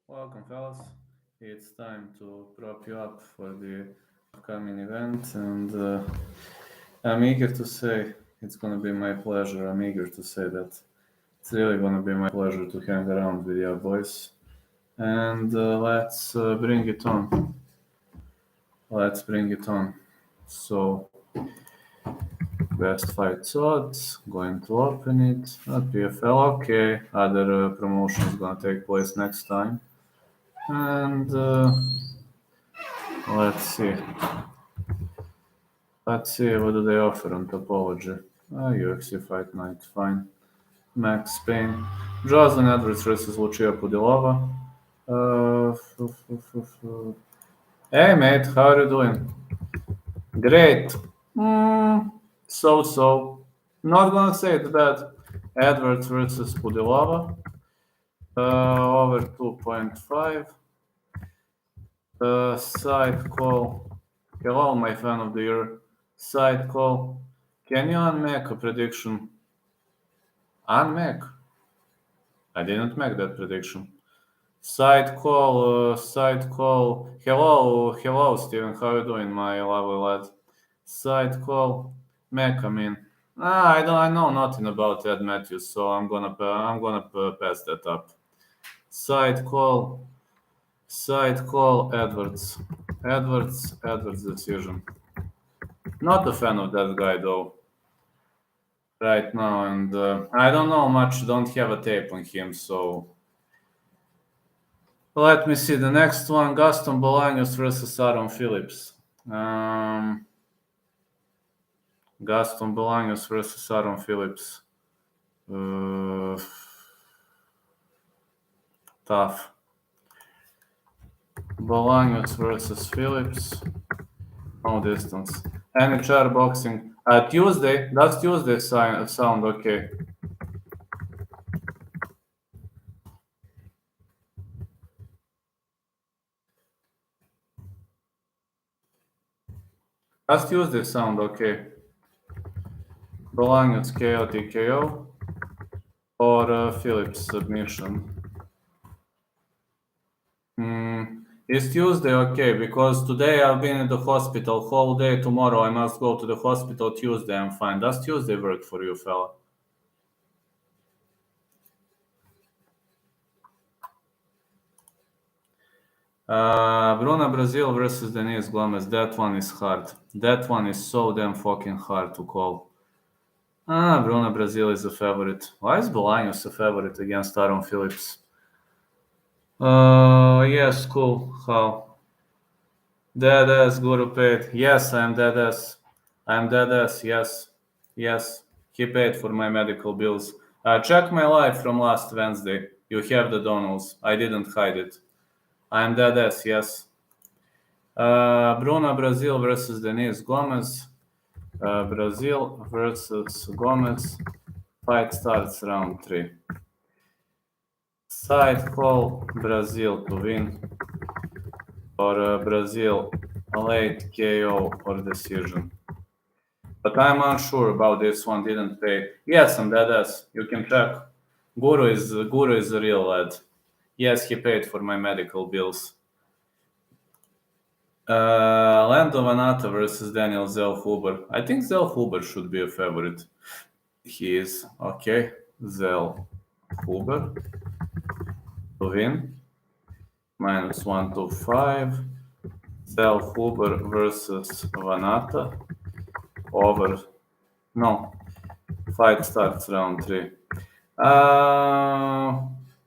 Welcome, fellas. It's time to prop you up for the upcoming event, and I'm eager to say it's gonna be my pleasure. I'm eager to say that it's really gonna be my pleasure to hang around with you boys, and let's bring it on. Let's bring it on. So, best fight odds, going to open it. Not PFL, okay. Other promotions gonna take place next time, and. Let's see. Let's see what do they offer on Topology. UFC Fight Night, fine. Max Payne. Jocelyn Edwards versus Lucia Pudilova. Hey mate, how are you doing? Great. So. Not gonna say it's bad. Edwards versus Pudilova. Over 2.5. Side call. Hello, my fan of the year. Side call. Can you unmake a prediction? Unmake? I didn't make that prediction. Side call. Hello, Steven. How you doing, my lovely lad? Side call. Make, I mean. I know nothing about Ed Matthews, so I'm gonna pass that up. Side call. Edwards. Edwards decision. Not a fan of that guy though. Right now, and I don't know much. Don't have a tape on him, so let me see the next one: Gaston Bolaños versus Aaron Phillips. Gaston Bolaños versus Aaron Phillips. Tough. Bolaños versus Phillips. No distance. NHL boxing. Tuesday. Does Tuesday sound okay? Does Tuesday sound okay? Bolaños KO TKO or Phillips submission? Is Tuesday okay? Because today I've been in the hospital whole day. Tomorrow I must go to the hospital. Tuesday I'm fine. Does Tuesday work for you, fella? Bruna Brazil versus Denise Gomez. That one is hard. That one is so damn fucking hard to call. Bruna Brazil is a favorite. Why is Bolaños a favorite against Aaron Phillips? Yes, cool. How? Dead ass Guru paid. Yes, I'm dead ass. I'm dead ass. Yes. He paid for my medical bills. Check my live from last Wednesday. You have the Donalds. I didn't hide it. I'm dead ass. Yes. Bruna Brazil versus Denise Gomez. Brazil versus Gomez. Fight starts round 3. Side call Brazil to win. Or Brazil late KO or decision. But I'm unsure about this one. Didn't pay. Yes, I'm dead ass. You can check. Guru is a real lad. Yes, he paid for my medical bills. Lando Vanata versus Daniel Zellhuber. I think Zellhuber should be a favorite. He is. Okay. Zellhuber to win. -125. Zellhuber versus Vanata. Over. No. Fight starts round 3.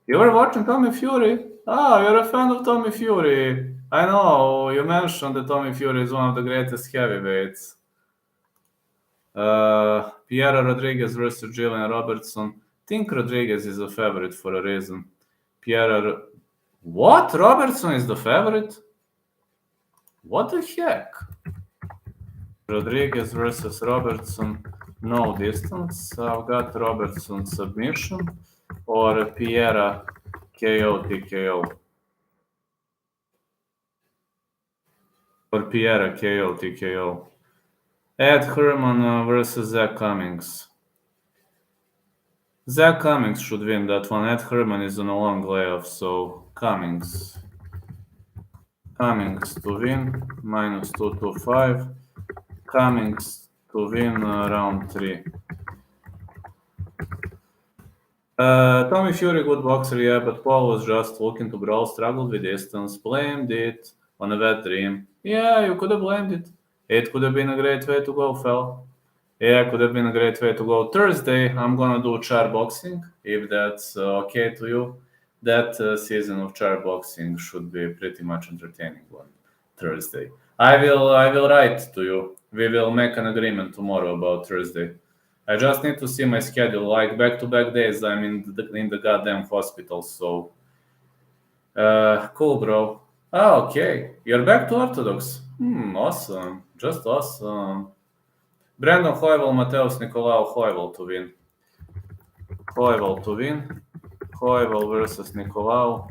You were watching Tommy Fury? You're a fan of Tommy Fury. I know, you mentioned that Tommy Fury is one of the greatest heavyweights. Piera Rodriguez versus Jillian Robertson. Think Rodriguez is a favorite for a reason. What? Robertson is the favorite? What the heck? Rodriguez versus Robertson. No distance. I've got Robertson submission or Piera KO TKO. Or Piera KO TKO. Ed Herman versus Zach Cummings. Zach Cummings should win that one. Ed Herman is on a long layoff, so Cummings to win, minus 225. Cummings to win round 3. Tommy Fury, good boxer, yeah, but Paul was just looking to brawl, struggled with distance, blamed it on a wet dream. Yeah, you could have blamed it. It could have been a great way to go, fell. Yeah, could have been a great way to go. Thursday, I'm gonna do chair boxing, if that's okay to you. That season of chair boxing should be pretty much entertaining on Thursday. I will write to you. We will make an agreement tomorrow about Thursday. I just need to see my schedule. Like back-to-back days, I'm in the goddamn hospital. So, cool, bro. Oh, okay. You're back to Orthodox. Awesome. Just awesome. Brandon Hoivel, Mateus Nicolau, Hoivel to win. Hoivel versus Nicolau.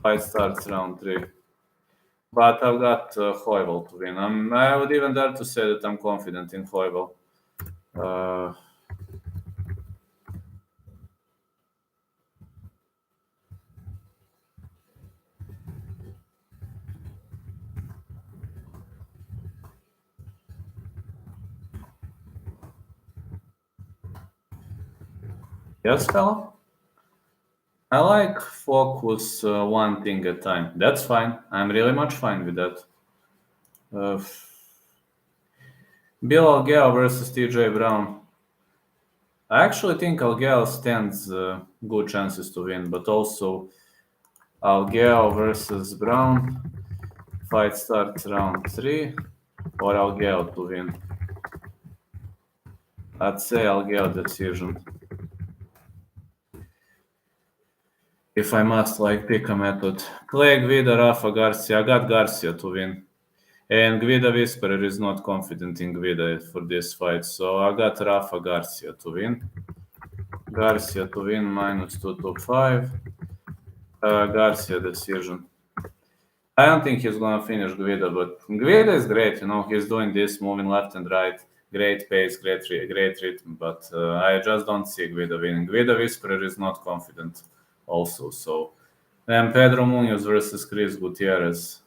Fight starts round 3. But I've got Hoivel to win. I would even dare to say that I'm confident in Hoivel. Yes, fella? I like focus one thing at a time. That's fine. I'm really much fine with that. Bill Algeo versus TJ Brown. I actually think Algeo stands good chances to win, but also Algeo versus Brown. Fight starts round 3, or Algeo to win. I'd say Algeo decision. If I must pick a method. Clay Guida, Rafa Garcia. I got Garcia to win. And Guida Whisperer is not confident in Guida for this fight, so I got Rafa Garcia to win. Garcia to win, minus 225. Garcia decision. I don't think he's gonna finish Guida, but Guida is great, he's doing this, moving left and right, great pace, great rhythm, but I just don't see Guida winning. Guida Whisperer is not confident also, so. And Pedro Munoz versus Chris Gutierrez.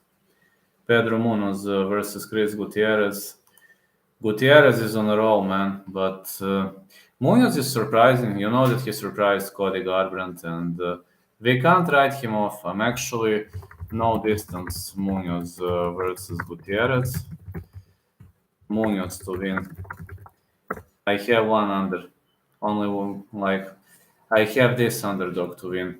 Pedro Munoz versus Chris Gutierrez. Gutierrez is on a roll, man, but Munoz is surprising. You know that he surprised Cody Garbrandt, and we can't write him off. I'm actually no distance Munoz versus Gutierrez. Munoz to win. I have one under. Only one, I have this underdog to win.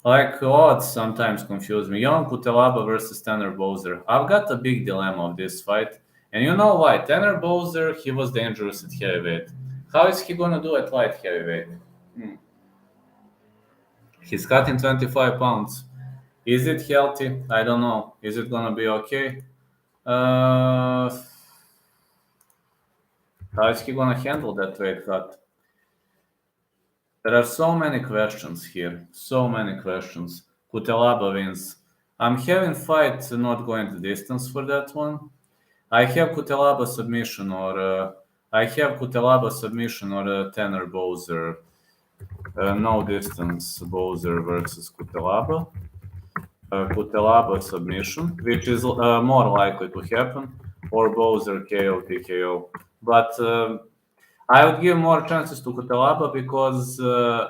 Odds sometimes confuse me. Young Kutelaba versus Tanner Bowser. I've got a big dilemma of this fight. And you know why? Tanner Bowser, he was dangerous at heavyweight. How is he going to do at light heavyweight? He's cutting 25 pounds. Is it healthy? I don't know. Is it going to be okay? How is he going to handle that weight cut? There are so many questions here. So many questions. Kutelaba wins. I'm having fight not going the distance for that one. I have Kutelaba submission or Tanner Bowser. No distance Bowser versus Kutelaba. Kutelaba submission, which is more likely to happen, or Bowser KO TKO. But I would give more chances to Kutelaba because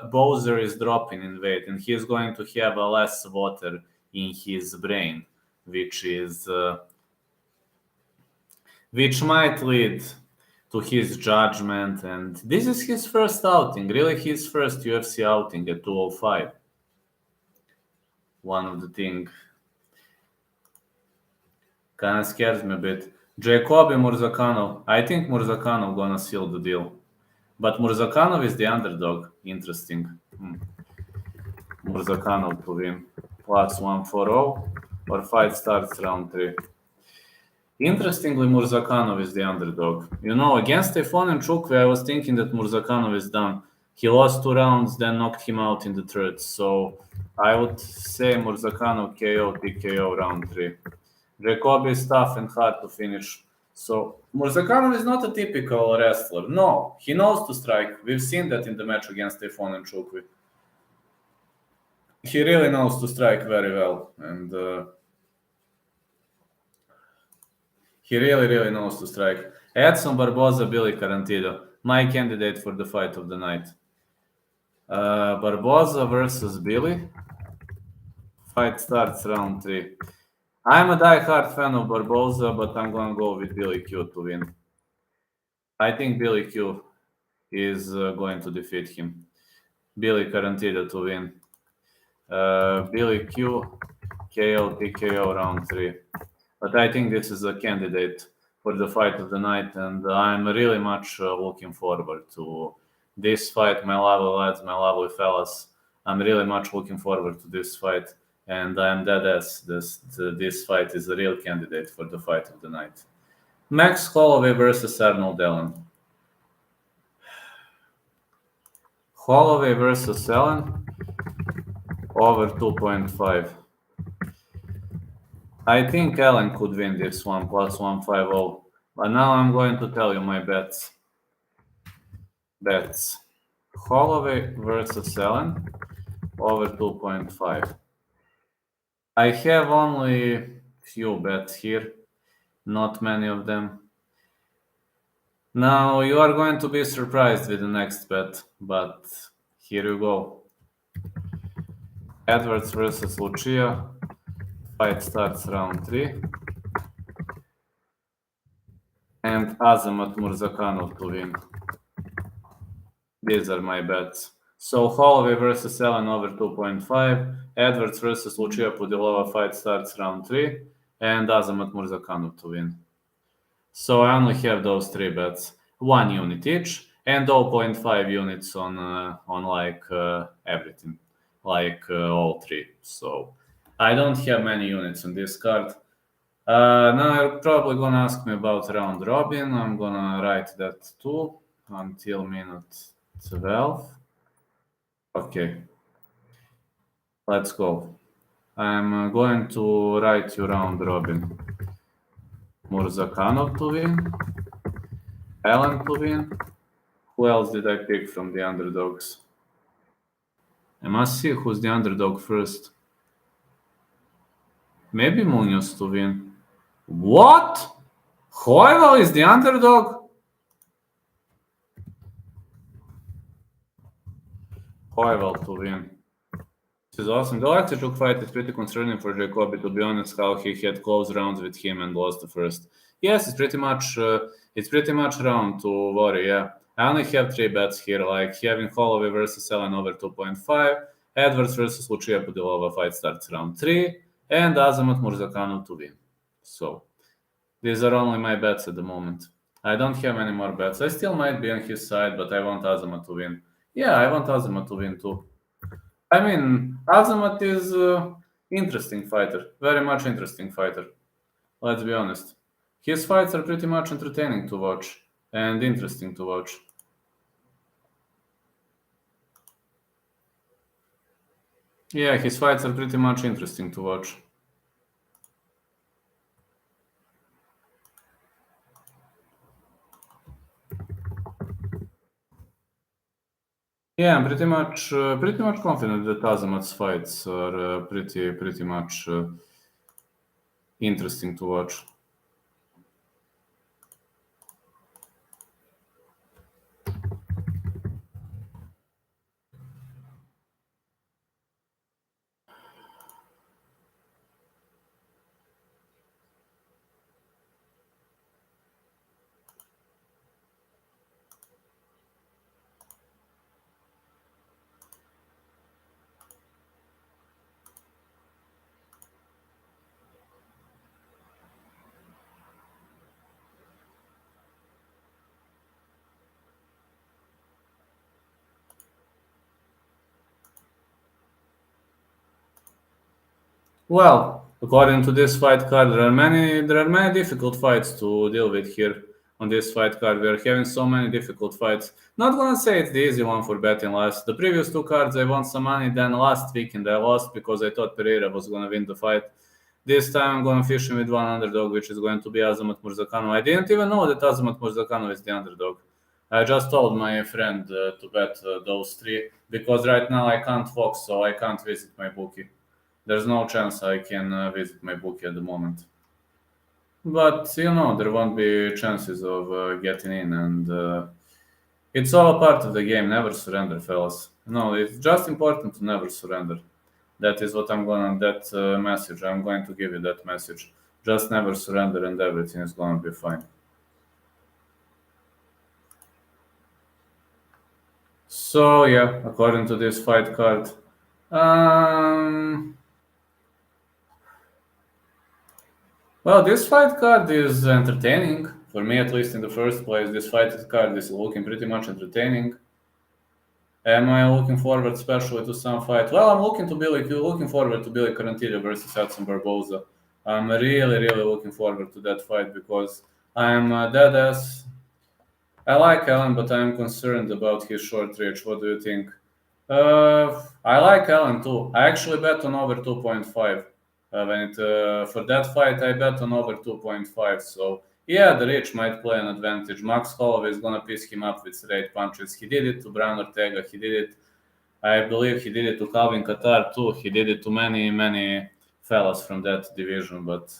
Bowser is dropping in weight and he's going to have less water in his brain, which might lead to his judgment. And this is his first outing, really his first UFC outing at 205. One of the things kind of scares me a bit. Jacoby Murzakanov. I think Murzakanov gonna seal the deal. But Murzakanov is the underdog. Interesting. Murzakanov to win. Plus 140 or fight starts round 3. Interestingly, Murzakanov is the underdog. Against Stephon and Chukwi, I was thinking that Murzakanov is done. He lost 2 rounds, then knocked him out in the third. So I would say Murzakanov KO, TKO round 3. Jacoby is tough and hard to finish. So Murzakanov is not a typical wrestler. No, he knows to strike. We've seen that in the match against Stefan and Chukwi. He really knows to strike very well, and he really knows to strike. Edson Barboza, Billy Carantillo, my candidate for the fight of the night. Barboza versus Billy. Fight starts round 3. I'm a die-hard fan of Barboza, but I'm gonna go with Billy Q to win. I think Billy Q is going to defeat him. Billy Carantillo to win. Billy Q, KO, TKO round 3. But I think this is a candidate for the fight of the night, and I'm really much looking forward to this fight, my lovely lads, my lovely fellas. I'm really much looking forward to this fight, and I'm dead ass. This fight is a real candidate for the fight of the night. Max Holloway versus Arnold Allen. Holloway versus Allen, over 2.5. I think Allen could win this one, plus 150. But now I'm going to tell you my bets. Holloway versus Allen, over 2.5. I have only few bets here, not many of them. Now you are going to be surprised with the next bet, but here you go. Edwards versus Lucia. Fight starts round 3. And Azamat Murzakanov to win. These are my bets. So Holloway versus Allen over 2.5. Edwards versus Lucia Pudilova. Fight starts round 3. And Azamat Murzakanov to win. So I only have those 3 bets. 1 unit each. And 0.5 units on like everything. Like all 3. So I don't have many units on this card. Now you're probably gonna ask me about round robin. I'm gonna write that too until minute 12. Okay, let's go. I'm going to write you round robin. Murzakanov to win, Allen to win. Who else did I pick from the underdogs? I must see who's the underdog first. Maybe Munoz to win. What? Holloway is the underdog? Holloway to win. This is awesome. The Laktichuk fight is pretty concerning for Jacoby, to be honest, how he had close rounds with him and lost the first. Yes, it's pretty much round to worry, yeah. I only have 3 bets here, like having Holloway versus Allen over 2.5, Edwards versus Lucia Pudilova fight starts round 3, and Azamat Murzakanov to win. So these are only my bets at the moment. I don't have any more bets. I still might be on his side, but I want Azamat to win. Yeah, I want Azamat to win too. I mean, Azamat is an interesting fighter. Very much interesting fighter. Let's be honest. His fights are pretty much entertaining to watch and interesting to watch. Yeah, his fights are pretty much interesting to watch. Yeah, I'm pretty much confident that Azamat's fights are pretty much interesting to watch. Well, according to this fight card, there are many difficult fights to deal with here on this fight card. We are having so many difficult fights. Not gonna say it's the easy one for betting last. The previous 2 cards I won some money, then last weekend I lost because I thought Pereira was gonna win the fight. This time I'm going to fish him with one underdog, which is going to be Azamat Murzakanov. I didn't even know that Azamat Murzakanov is the underdog. I just told my friend to bet those three because right now I can't walk, so I can't visit my bookie. There's no chance I can visit my bookie at the moment. But, there won't be chances of getting in, and it's all a part of the game. Never surrender, fellas. No, it's just important to never surrender. That is what that message, I'm going to give you that message. Just never surrender and everything is going to be fine. So, yeah, according to this fight card, well, this fight card is entertaining. For me, at least in the first place, this fight card is looking pretty much entertaining. Am I looking forward especially to some fight? Well, I'm looking forward to Billy Carantillo versus Hudson Barboza. I'm really, really looking forward to that fight because I'm dead ass. I like Allen, but I'm concerned about his short reach. What do you think? I like Allen too. I actually bet on over 2.5. For that fight, I bet on over 2.5. So yeah, the reach might play an advantage. Max Holloway is gonna piece him up with straight punches. He did it to Brian Ortega. He did it. I believe he did it to Calvin Qatar too. He did it to many, many fellas from that division. But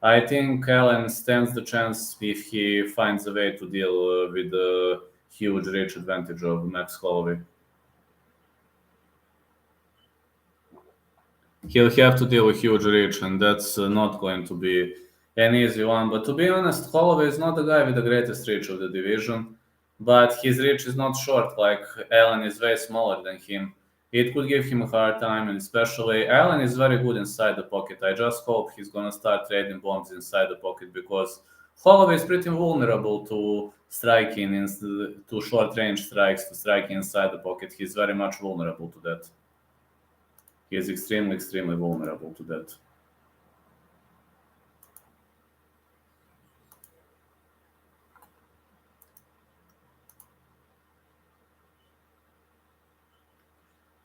I think Allen stands the chance if he finds a way to deal with the huge reach advantage of Max Holloway. He'll have to deal with huge reach, and that's not going to be an easy one. But to be honest, Holloway is not the guy with the greatest reach of the division, but his reach is not short. Like Allen is way smaller than him. It could give him a hard time, and especially Allen is very good inside the pocket. I just hope he's gonna start trading bombs inside the pocket because Holloway is pretty vulnerable to striking, to short range strikes, to striking inside the pocket. He's very much vulnerable to that. He is extremely, extremely vulnerable to that.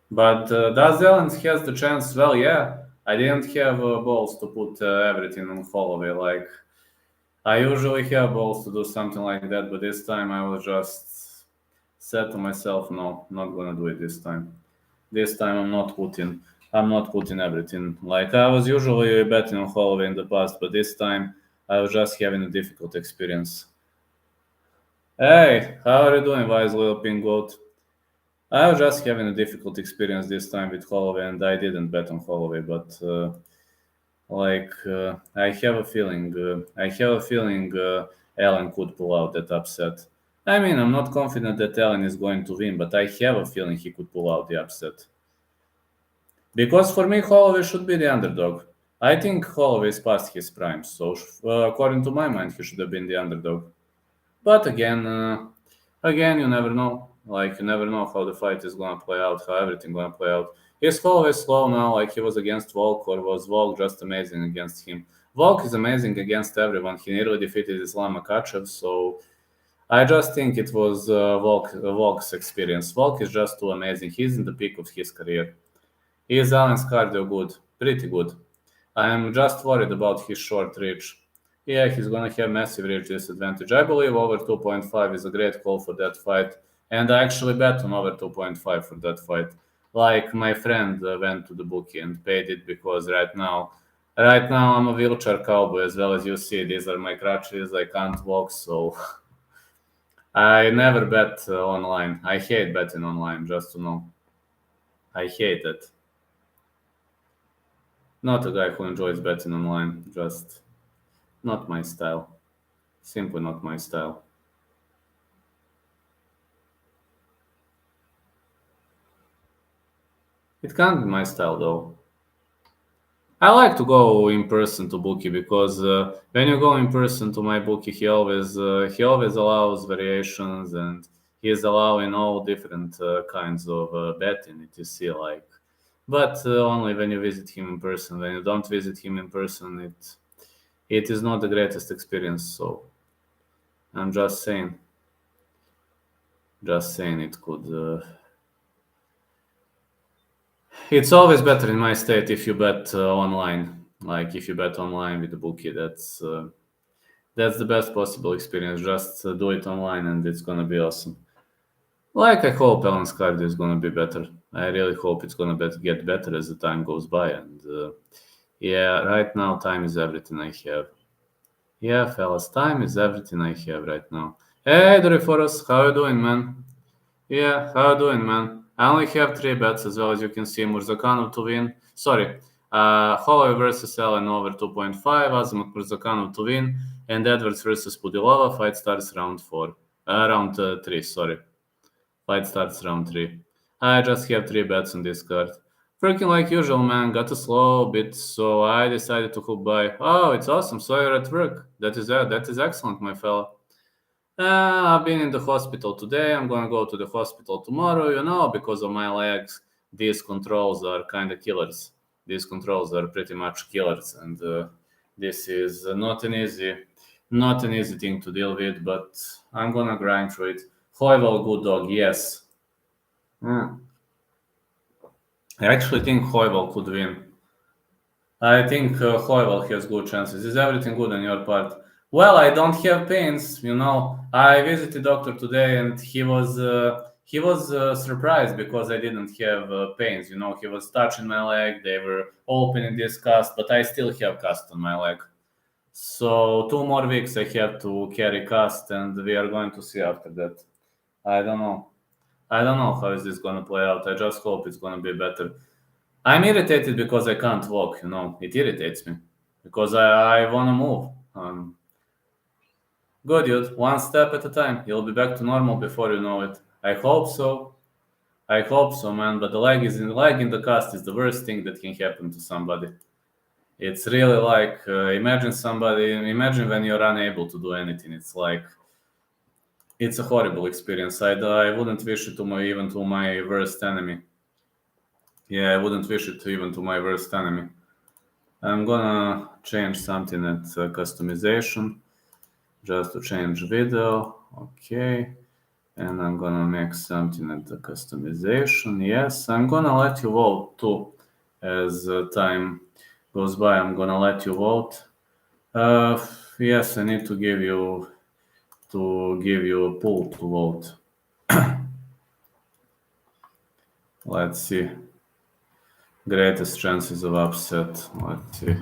But does Allen has the chance? Well, yeah. I didn't have balls to put everything on Holloway. Like I usually have balls to do something like that, but this time I was just said to myself, no, not gonna do it this time. This time I'm not putting everything. Like I was usually betting on Holloway in the past, but this time I was just having a difficult experience. Hey, how are you doing, wise little pink goat? I was just having a difficult experience this time with Holloway, and I didn't bet on Holloway, but I have a feeling. Allen could pull out that upset. I mean, I'm not confident that Allen is going to win, but I have a feeling he could pull out the upset. Because for me, Holloway should be the underdog. I think Holloway is past his prime, so according to my mind, he should have been the underdog. But again, you never know. Like you never know how the fight is gonna play out, how everything gonna play out. Is Holloway slow now, like he was against Volk, or was Volk just amazing against him? Volk is amazing against everyone. He nearly defeated Islam Makhachev, so I just think it was Volk's experience. Volk is just too amazing. He's in the peak of his career. Is Allen's cardio good? Pretty good. I am just worried about his short reach. Yeah, he's gonna have massive reach disadvantage. I believe over 2.5 is a great call for that fight, and I actually bet on over 2.5 for that fight. Like my friend went to the bookie and paid it because right now I'm a wheelchair cowboy as well as you see. These are my crutches. I can't walk, so I never bet online. I hate betting online, just to know. I hate it. Not a guy who enjoys betting online. Just not my style. Simply not my style. It can't be my style though. I like to go in person to bookie because when you go in person to my bookie, he always allows variations and he is allowing all different kinds of betting. It you see like, but only when you visit him in person. When you don't visit him in person, it is not the greatest experience. So I'm just saying it could. It's always better in my state if you bet online. Like if you bet online with the bookie, that's the best possible experience. Just do it online, and it's gonna be awesome. Like I hope Alan's card is gonna be better. I really hope it's gonna get better as the time goes by. And yeah, right now time is everything I have. Yeah, fellas, time is everything I have right now. Hey, Doriforus, how you doing, man? Yeah, how you doing, man? I only have 3 bets as well as you can see. Murzakanov to win. Sorry. Holloway versus Allen over 2.5. Azimuth Murzakanov to win. And Edwards versus Pudilova. Fight starts round 4. Round 3, sorry. Fight starts round 3. I just have 3 bets on this card. Freaking like usual, man. Got a slow bit, so I decided to hook buy. Oh, it's awesome. So you're at work. That is excellent, my fella. I've been in the hospital today. I'm gonna go to the hospital tomorrow, because of my legs. These controls are kind of killers. These controls are pretty much killers, and this is not an easy thing to deal with. But I'm gonna grind through it. Hoival, good dog, yes. I actually think Hoival could win. I think Hoival has good chances. Is everything good on your part? Well, I don't have pains. I visited doctor today, and he was surprised because I didn't have pains. He was touching my leg. They were opening this cast, but I still have cast on my leg. So 2 more weeks I have to carry cast, and we are going to see after that. I don't know. I don't know how is this going to play out. I just hope it's going to be better. I'm irritated because I can't walk. It irritates me because I want to move. Good, dude. One step at a time. You'll be back to normal before you know it. I hope so. I hope so, man. But the leg in the cast is the worst thing that can happen to somebody. It's really like imagine when you're unable to do anything. It's a horrible experience. I wouldn't wish it even to my worst enemy. Yeah, I wouldn't wish it even to my worst enemy. I'm gonna change something at customization just to change video. Okay. And I'm gonna make something at the customization. Yes, I'm gonna let you vote too. As time goes by, I'm gonna let you vote. Yes, I need to give you a poll to vote. Let's see. Greatest chances of upset. Let's see.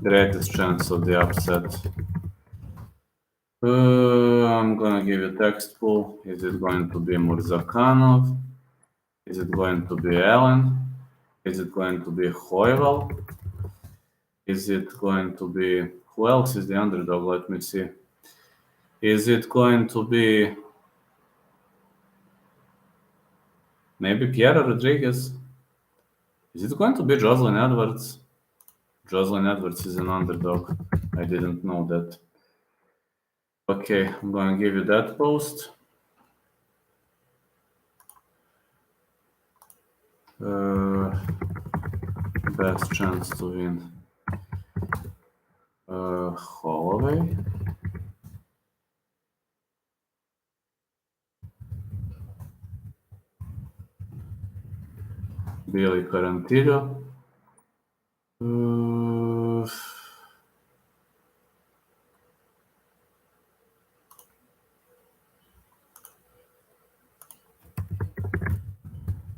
Greatest chance of the upset. I'm gonna give you text pool. Is it going to be Murzakanov? Is it going to be Allen? Is it going to be Hoival? Is it going to be who else is the underdog? Let me see. Is it going to be maybe Piera Rodriguez? Is it going to be Jocelyn Edwards? Jocelyn Edwards is an underdog. I didn't know that. Okay, I'm going to give you that post. Best chance to win. Holloway. Billy Carantillo.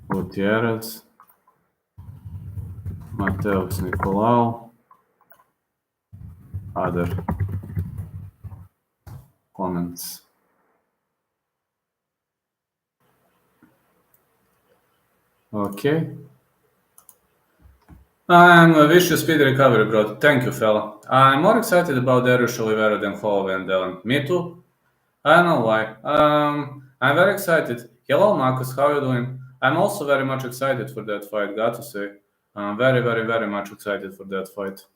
Gutierrez. Mateus Nicolau. Other comments. Okay. I wish you speedy recovery, bro. Thank you, fella. I'm more excited about Darius Oliveira than Holloway and Allen. Me too. I don't know why. I'm very excited. Hello, Marcus. How are you doing? I'm also very much excited for that fight, got to say. I'm very, very, very much excited for that fight.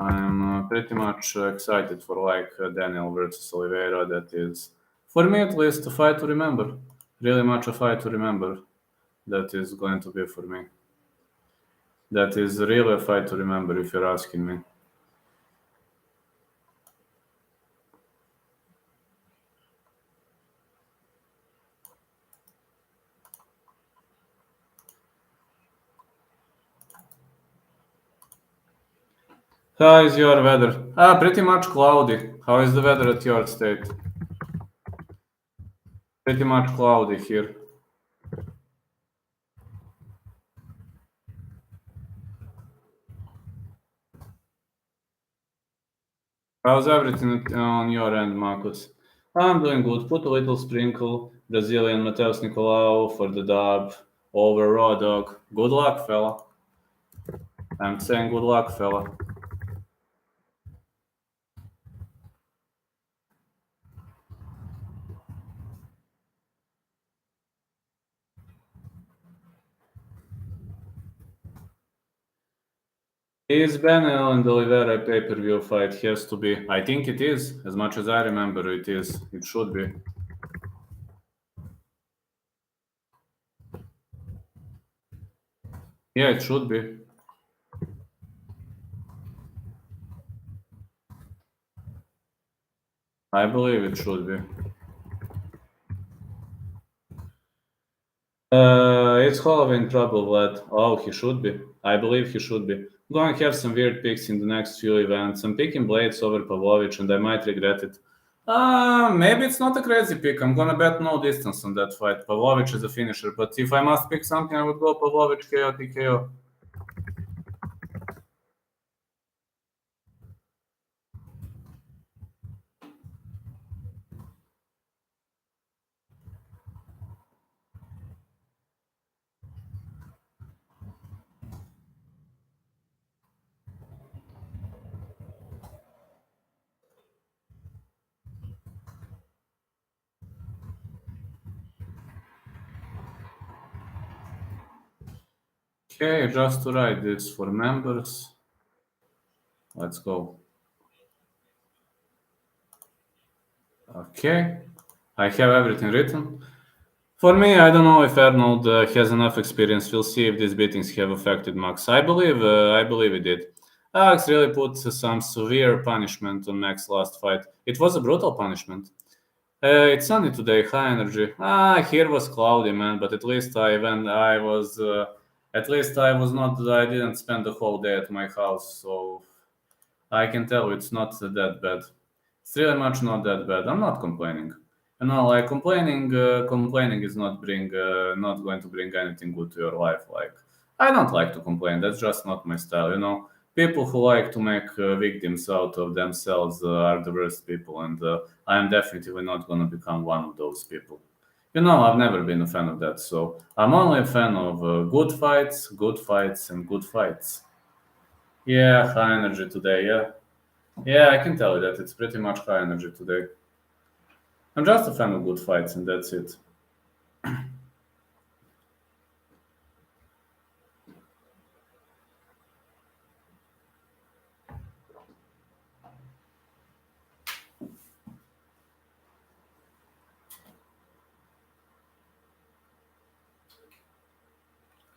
I'm pretty much excited for Daniel versus Oliveira. That is, for me at least, a fight to remember. Really much a fight to remember. That is going to be for me. That is really a fight to remember if you're asking me. How is your weather? Pretty much cloudy. How is the weather at your state? Pretty much cloudy here. How's everything on your end, Marcus? I'm doing good. Put a little sprinkle, Brazilian Mateus Nicolau for the dub, over raw dog. Good luck, fella. I'm saying good luck, fella. Is Benel and Oliveira pay-per-view fight has to be? I think it is. As much as I remember, it is. It should be. Yeah, it should be. I believe it should be. It's Holloway in trouble, Vlad. Oh, he should be. I believe he should be. I'm going to have some weird picks in the next few events. I'm picking Blades over Pavlovich, and I might regret it. Maybe it's not a crazy pick. I'm gonna bet no distance on that fight. Pavlovich is a finisher, but if I must pick something, I would go Pavlovich KO TKO. Okay, just to write this for members. Let's go. Okay, I have everything written. For me, I don't know if Arnold has enough experience. We'll see if these beatings have affected Max. I believe it did. Alex really put some severe punishment on Max's last fight. It was a brutal punishment. It's sunny today, high energy. Here was cloudy, man. But at least at least I was not. I didn't spend the whole day at my house, so I can tell it's not that bad. It's really much not that bad. I'm not complaining. Like complaining is not going to bring anything good to your life. Like, I don't like to complain. That's just not my style. People who like to make victims out of themselves are the worst people, and I am definitely not going to become one of those people. I've never been a fan of that. So I'm only a fan of good fights, and good fights. Yeah, high energy today. Yeah, yeah, I can tell you that it's pretty much high energy today. I'm just a fan of good fights, and that's it.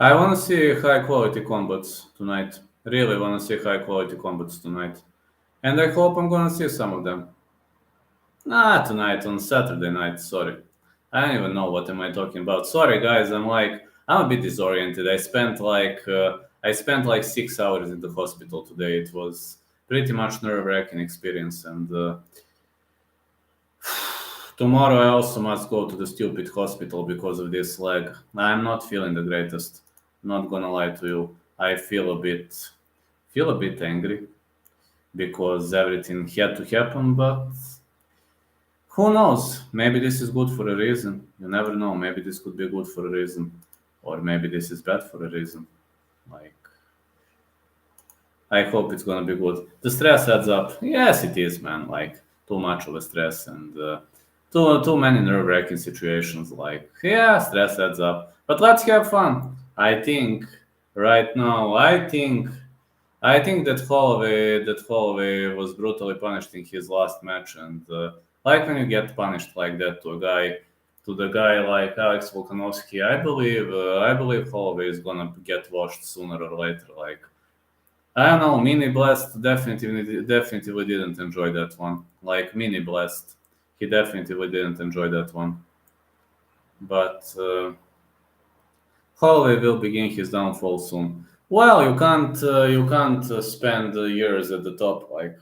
I want to see high quality combats tonight. Really want to see high quality combats tonight. And I hope I'm gonna see some of them. Tonight, on Saturday night, sorry. I don't even know what am I talking about. Sorry guys, I'm a bit disoriented. I spent like 6 hours in the hospital today. It was pretty much nerve-wracking experience, and tomorrow I also must go to the stupid hospital because of this leg. I'm not feeling the greatest. Not gonna lie to you. I feel a bit angry because everything had to happen, but who knows? Maybe this is good for a reason. You never know. Maybe this could be good for a reason, or maybe this is bad for a reason. Like, I hope it's gonna be good. The stress adds up. Yes, it is, man. Like, too much of a stress, and too many nerve-wracking situations. Like, yeah, stress adds up. But let's have fun. I think right now. I think that Holloway was brutally punished in his last match, and like when you get punished like that to the guy like Alex Volkanovski, I believe Holloway is gonna get washed sooner or later. Like, I don't know, Mini Blast definitely didn't enjoy that one. Like, Mini Blast, he definitely didn't enjoy that one. But Holloway will begin his downfall soon. Well, you can't spend years at the top. Like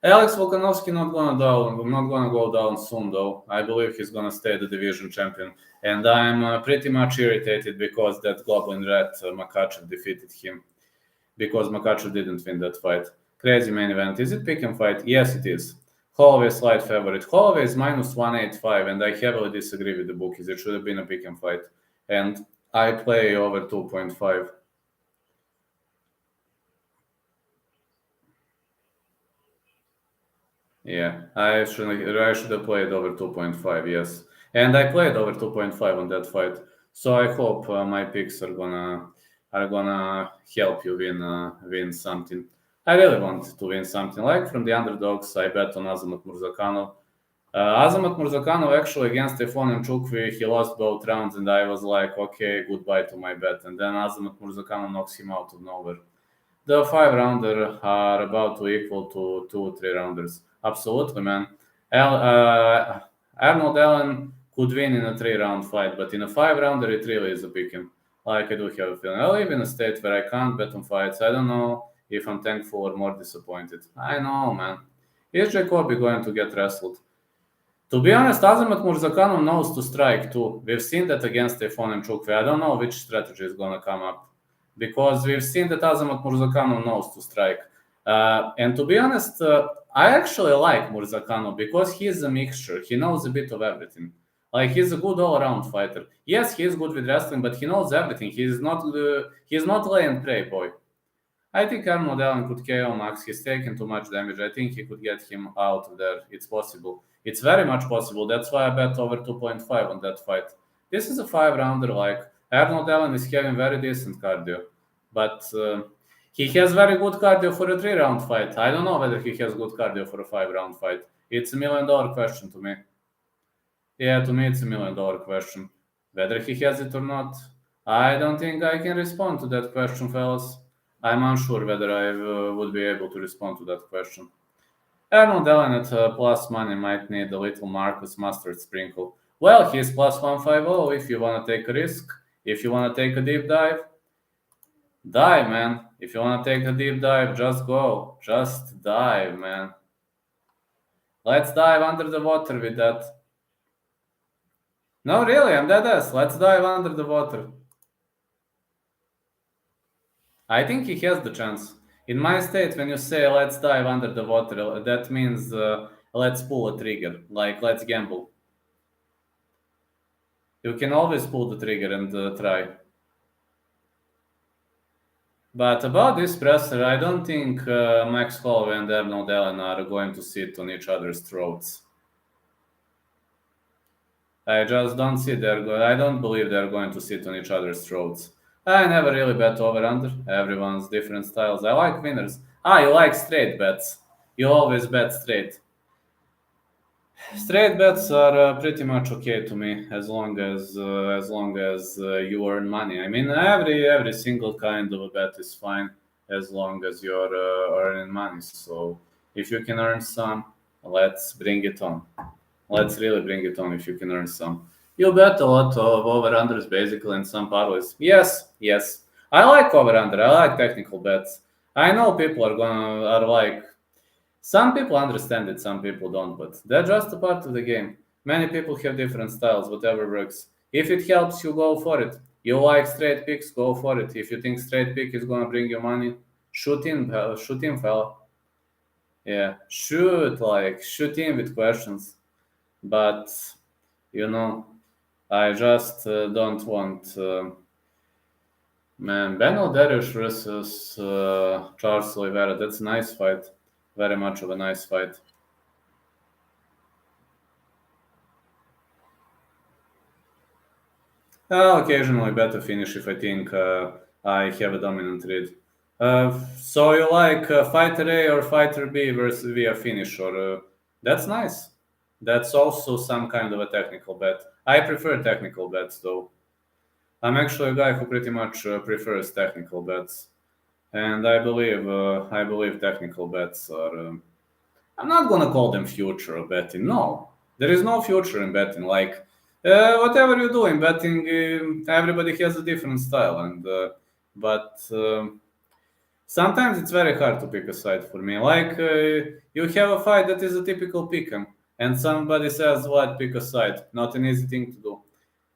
Alex Volkanovski not gonna go down soon though. I believe he's gonna stay the division champion, and I'm pretty much irritated because that Goblin Rat Makachev defeated him because Makachev didn't win that fight. Crazy main event. Is it pick and fight? Yes, it is. Holloway slight favorite. Holloway is minus 185, and I heavily disagree with the bookies. It should have been a pick and fight, and I play over 2.5. Yeah, I should have played over 2.5, yes. And I played over 2.5 on that fight. So I hope my picks are gonna help you win something. I really want to win something. Like from the underdogs, I bet on Azamat Murzakanov. Azamat Murzakanov actually against Stefanem Chukwi, he lost both rounds, and I was like, okay, goodbye to my bet. And then Azamat Murzakanov knocks him out of nowhere. The five rounder are about to equal to 2 3 rounders. Absolutely, man. Arnold Allen could win in a 3 round fight, but in a 5 rounder, it really is a pick him. Like I do have a feeling. I live in a state where I can't bet on fights. I don't know if I'm thankful or more disappointed. I know, man. Is Jacoby going to get wrestled? To be honest, Azamat Murzakanov knows to strike too. We've seen that against Stefan and Chukwi. I don't know which strategy is going to come up because we've seen that Azamat Murzakanov knows to strike. And to be honest, I actually like Murzakanov because he's a mixture. He knows a bit of everything. Like he's a good all-around fighter. Yes, he is good with wrestling, but he knows everything. He's not lay and pray boy. I think Arnold Allen could KO Max. He's taken too much damage. I think he could get him out of there. It's possible. It's very much possible. That's why I bet over 2.5 on that fight. This is a 5 rounder. Like Arnold Allen is having very decent cardio, but he has very good cardio for a 3 round fight. I don't know whether he has good cardio for a 5 round fight. It's $1 million question to me. Yeah, to me it's $1 million question. Whether he has it or not, I don't think I can respond to that question, fellas. I'm unsure whether I would be able to respond to that question. Arnold Allen at plus money might need a little Marcus mustard sprinkle. Well, he's plus 150 if you want to take a risk. If you want to take a deep dive, dive, man. If you want to take a deep dive, just go. Just dive, man. Let's dive under the water with that. No, really, I'm dead ass. Let's dive under the water. I think he has the chance. In my state, when you say let's dive under the water, that means let's pull a trigger, like let's gamble. You can always pull the trigger and try. But about this presser, I don't think Max Holloway and Arnold Allen are going to sit on each other's throats. I just don't see I don't believe they're going to sit on each other's throats. I never really bet over under. Everyone's different styles. I like winners. You like straight bets. You always bet straight. Straight bets are pretty much okay to me as long as you earn money. I mean, every single kind of a bet is fine as long as you're earning money. So if you can earn some, let's bring it on. Let's really bring it on if you can earn some. You bet a lot of over-unders basically in some parlays. Yes. I like over-under. I like technical bets. I know people are like, some people understand it, some people don't, but they're just a part of the game. Many people have different styles, whatever works. If it helps you, go for it. You like straight picks, go for it. If you think straight pick is gonna bring you money, shoot in, fella. Yeah, shoot in with questions. But I just don't want. Man, Benel Dariush versus Charles Oliveira. That's a nice fight. Very much of a nice fight. I'll occasionally bet a finish if I think I have a dominant read. So you like fighter A or fighter B versus via finish, or that's nice. That's also some kind of a technical bet. I prefer technical bets though. I'm actually a guy who pretty much prefers technical bets, and I believe technical bets are. I'm not gonna call them future betting. No, there is no future in betting. Like whatever you do in betting, everybody has a different style, and but Sometimes it's very hard to pick a side for me. Like you have a fight that is a typical pick'em, and somebody says, "What, pick a side?" Not an easy thing to do.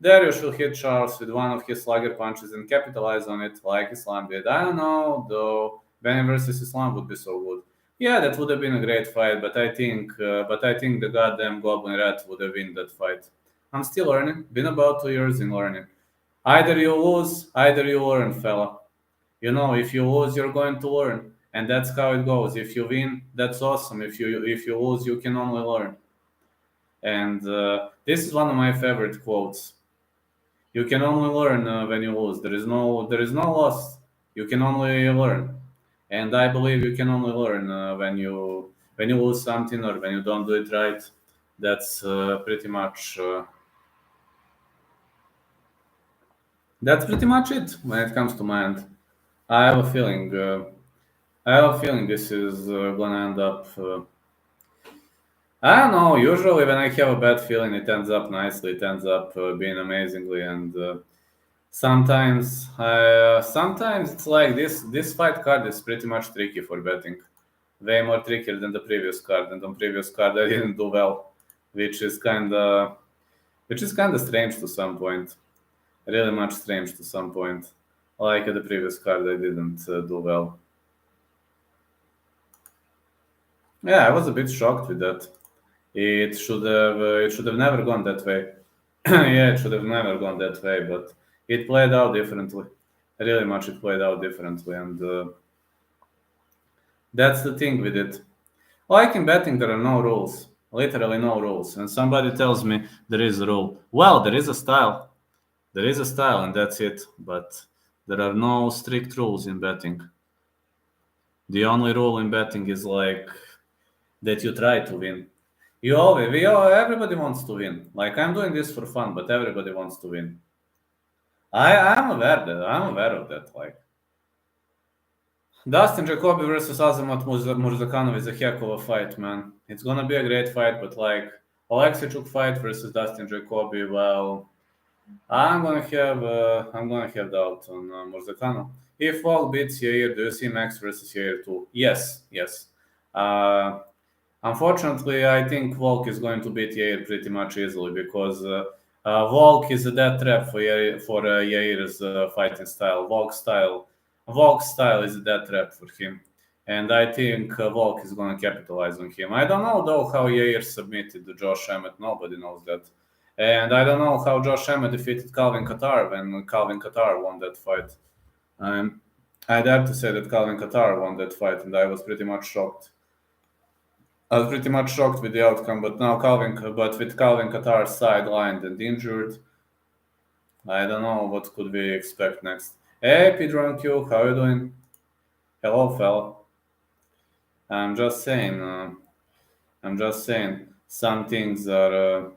There you should hit Charles with one of his slugger punches and capitalize on it, like Islam did. I don't know, though. Benny versus Islam would be so good. Yeah, that would have been a great fight, but I think the goddamn Goblin Rat would have won that fight. I'm still learning. Been about 2 years in learning. Either you lose, either you learn, fella. You know, if you lose, you're going to learn, and that's how it goes. If you win, that's awesome. If you lose, you can only learn. And this is one of my favorite quotes. You can only learn when you lose. There is no loss. You can only learn, and I believe you can only learn when you lose something or when you don't do it right. That's pretty much it when it comes to my end. I have a feeling. I have a feeling this is gonna end up. I don't know. Usually, when I have a bad feeling, it ends up nicely. It ends up being amazingly, and sometimes it's like this. This fight card is pretty much tricky for betting. Way more trickier than the previous card. And on previous card, I didn't do well, which is kind of strange to some point. Really much strange to some point. Like at the previous card, I didn't do well. Yeah, I was a bit shocked with that. It should have never gone that way. Yeah, it should have never gone that way, but it played out differently. Really much, it played out differently, and that's the thing with it. Like in betting, there are no rules, literally no rules. And somebody tells me there is a rule. Well, there is a style. There is a style, and that's it. But there are no strict rules in betting. The only rule in betting is like that you try to win. Everybody wants to win. Like I'm doing this for fun, but everybody wants to win. I'm aware of that. Like Dustin Jacoby versus Azamat Murzakanov is a heck of a fight, man. It's gonna be a great fight, but like Alexichuk fight versus Dustin Jacoby, well, I'm gonna have doubt on Murzakanov. If Volk beats Yair, do you see Max versus Yair too? Yes, yes. Uh, Unfortunately, I think Volk is going to beat Yair pretty much easily because Volk is a death trap for Yair's fighting style. Volk's style is a death trap for him, and I think Volk is going to capitalize on him. I don't know though how Yair submitted to Josh Emmett. Nobody knows that, and I don't know how Josh Emmett defeated Calvin Qatar when Calvin Qatar won that fight. Um, I'd have to say that Calvin Qatar won that fight, and I was pretty much shocked. I was pretty much shocked with the outcome, but with Calvin Qatar sidelined and injured, I don't know what could we expect next. Hey, Pedro and Q, how you doing? Hello, fella. I'm just saying. Some things are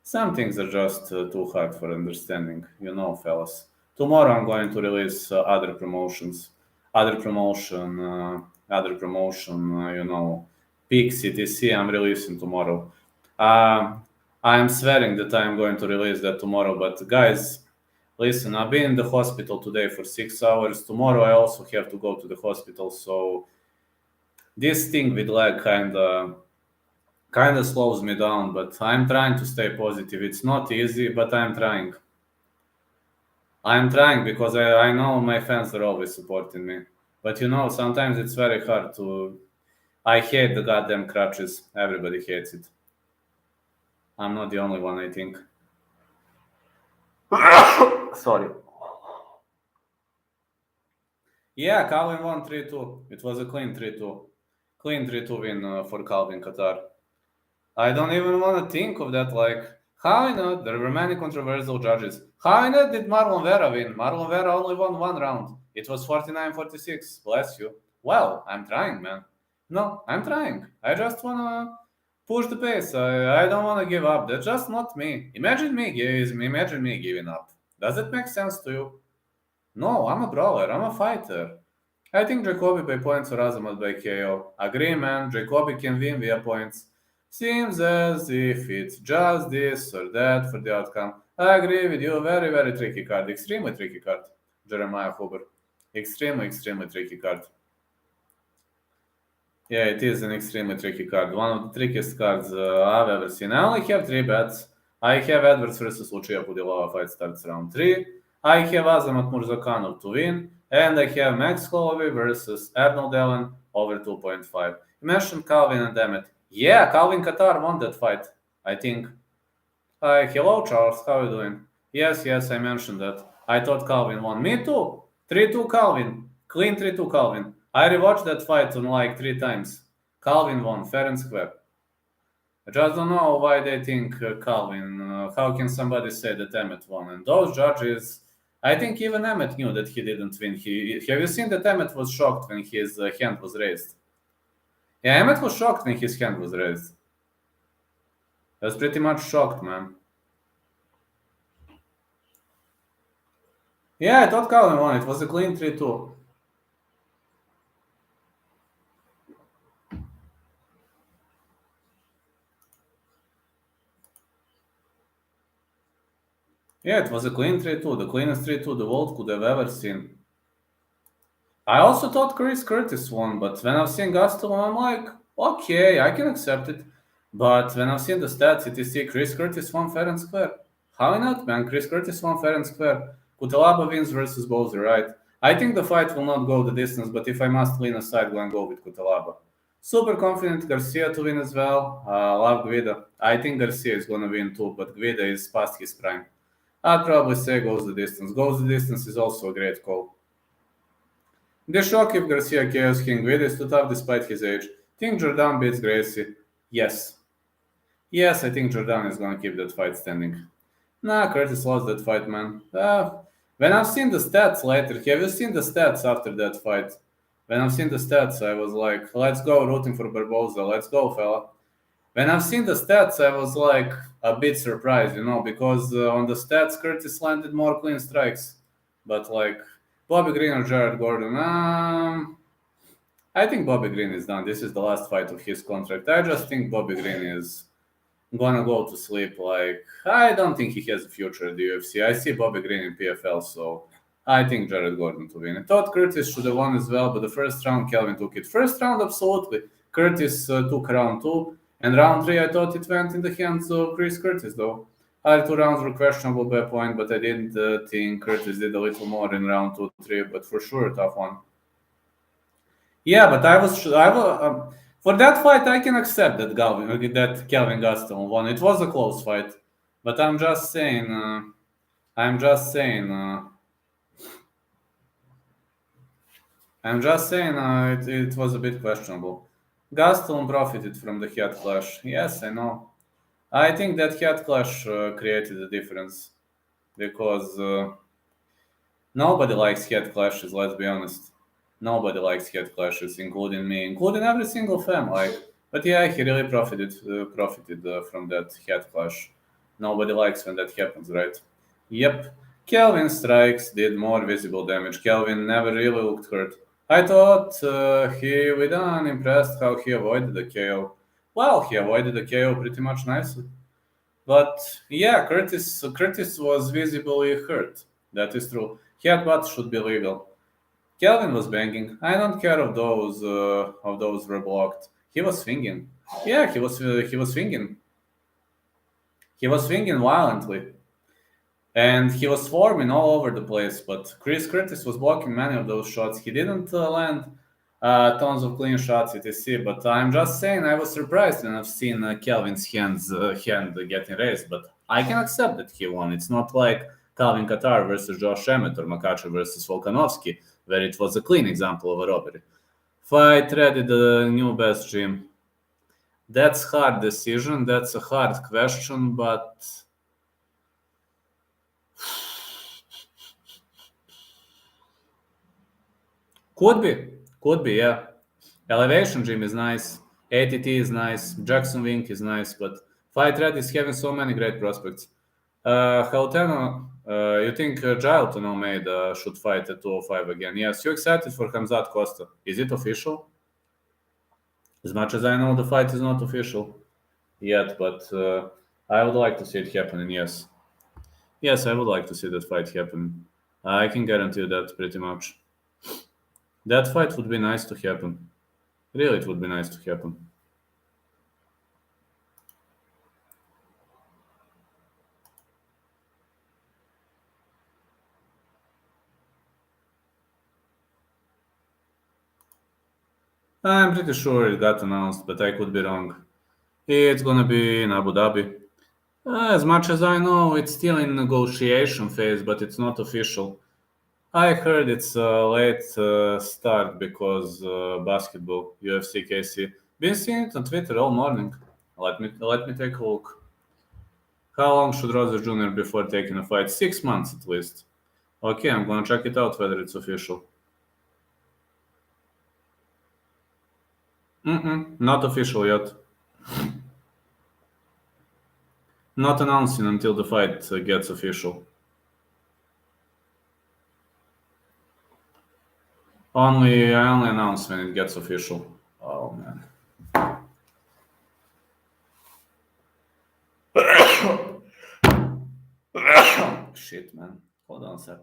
just too hard for understanding, fellas. Tomorrow I'm going to release other promotion, peaks etc. I'm releasing tomorrow. Um, I am swearing that I'm going to release that tomorrow. But guys, listen, I've been in the hospital today for 6 hours. Tomorrow I also have to go to the hospital. So this thing with leg kind of slows me down. But I'm trying to stay positive. It's not easy, but I'm trying. I'm trying because I know my fans are always supporting me. But sometimes it's very hard to. I hate the goddamn crutches. Everybody hates it. I'm not the only one, I think. Sorry. Yeah, Calvin won 3-2. It was a clean 3-2. Clean 3-2 win for Calvin Qatar. I don't even want to think of that. Like, how in it? There were many controversial judges. How in it did Marlon Vera win? Marlon Vera only won one round. It was 49-46. Bless you. Well, I'm trying, man. No, I'm trying. I just want to push the pace. I don't want to give up. That's just not me. Imagine me giving up. Does it make sense to you? No, I'm a brawler. I'm a fighter. I think Jacoby by points or Azamat by KO. Agree, man. Jacoby can win via points. Seems as if it's just this or that for the outcome. I agree with you. Very, very tricky card. Extremely tricky card. Jeremiah Huber. Extremely tricky card. Yeah, it is an extremely tricky card. One of the trickiest cards I've ever seen. I only have 3 bets. I have Edwards versus Lucia Pudilova, fight starts round 3. I have Azamat Murzakanov to win. And I have Max Holloway versus Abnel Devon over 2.5. You mentioned Calvin and Emmett. Yeah, Calvin Qatar won that fight, I think. Hi, hello Charles, how are you doing? Yes, I mentioned that. I thought Calvin won. Me too. 3-2 Calvin. Clean 3-2 Calvin. I rewatched that fight on like 3 times. Calvin won, fair and square. I just don't know why they think Calvin. How can somebody say that Emmett won? And those judges, I think even Emmett knew that he didn't win. Have you seen that Emmett was shocked when his hand was raised? Yeah, Emmett was shocked when his hand was raised. I was pretty much shocked, man. Yeah, I thought Calvin won. It was a clean 3-2. Yeah, it was a clean 3-2, the cleanest 3-2 the world could have ever seen. I also thought Chris Curtis won, but when I've seen Gastelum, I'm like, okay, I can accept it. But when I've seen the stats, etc., Chris Curtis won fair and square. How not, man? Chris Curtis won fair and square. Kutalaba wins versus Bowser, right? I think the fight will not go the distance, but if I must lean aside, I'm going to go with Kutalaba. Super confident Garcia to win as well. Love Guida. I think Garcia is going to win too, but Guida is past his prime. I'd probably say goes the distance. Goes the distance is also a great call. The shock if Garcia KOs King Guida is too tough despite his age. Think Jordan beats Gracie? Yes. Yes, I think Jordan is going to keep that fight standing. Nah, Curtis lost that fight, man. When I've seen the stats later, have you seen the stats after that fight? When I've seen the stats, I was like, let's go rooting for Barboza. Let's go, fella. When I've seen the stats, I was like a bit surprised, because on the stats, Curtis landed more clean strikes. But like Bobby Green or Jared Gordon, I think Bobby Green is done. This is the last fight of his contract. I just think Bobby Green is gonna go to sleep. Like, I don't think he has a future at the UFC. I see Bobby Green in PFL, so I think Jared Gordon to win. I thought Curtis should have won as well, but the first round, Kelvin took it. First round, absolutely. Curtis took round 2. And round 3, I thought it went in the hands of Chris Curtis, though. Other 2 rounds were questionable by a point, but I didn't think Curtis did a little more in round 2, 3, but for sure a tough one. Yeah, but for that fight, I can accept that Kelvin Gastelum won. It was a close fight, but I'm just saying, it was a bit questionable. Gastelum profited from the head clash. Yes, I know. I think that head clash created a difference because nobody likes head clashes. Let's be honest. Nobody likes head clashes, including me, including every single fan. But yeah, he really profited from that head clash. Nobody likes when that happens, right? Yep. Kelvin strikes did more visible damage. Kelvin never really looked hurt. I thought he was unimpressed how he avoided the KO. Well, he avoided the KO pretty much nicely. But yeah, Curtis was visibly hurt. That is true. Headbutts should be legal. Kelvin was banging. I don't care if those were blocked. He was swinging. Yeah, he was swinging. He was swinging violently, and he was swarming all over the place. But Chris Curtis was blocking many of those shots. He didn't land tons of clean shots, etc. But I'm just saying, I was surprised when I've seen Kelvin's hand getting raised. But I can accept that he won. It's not like Calvin Qatar versus Josh Emmett or Makachev versus Volkanovski, where it was a clean example of a robbery. Fight ready, the new best gym. That's hard decision. That's a hard question, but could be, yeah. Elevation Gym is nice. ATT is nice. Jackson Wink is nice, but Fight Red is having so many great prospects. Hauteno, you think Jailton Almeida should fight at 205 again? Yes, you excited for Hamzat Costa? Is it official? As much as I know, the fight is not official yet, but I would like to see it happening, yes. Yes, I would like to see that fight happen. I can guarantee that pretty much. That fight would be nice to happen. Really, it would be nice to happen. I'm pretty sure it got announced, but I could be wrong. It's gonna be in Abu Dhabi. As much as I know, it's still in negotiation phase, but it's not official. I heard it's a late start because basketball, UFC KC. Been seeing it on Twitter all morning. Let me take a look. How long should Rogers Jr. before taking a fight? 6 months at least. Okay, I'm gonna check it out whether it's official. Not official yet. Not announcing until the fight gets official. I only announce when it gets official. Oh man. Shit, man. Hold on a sec.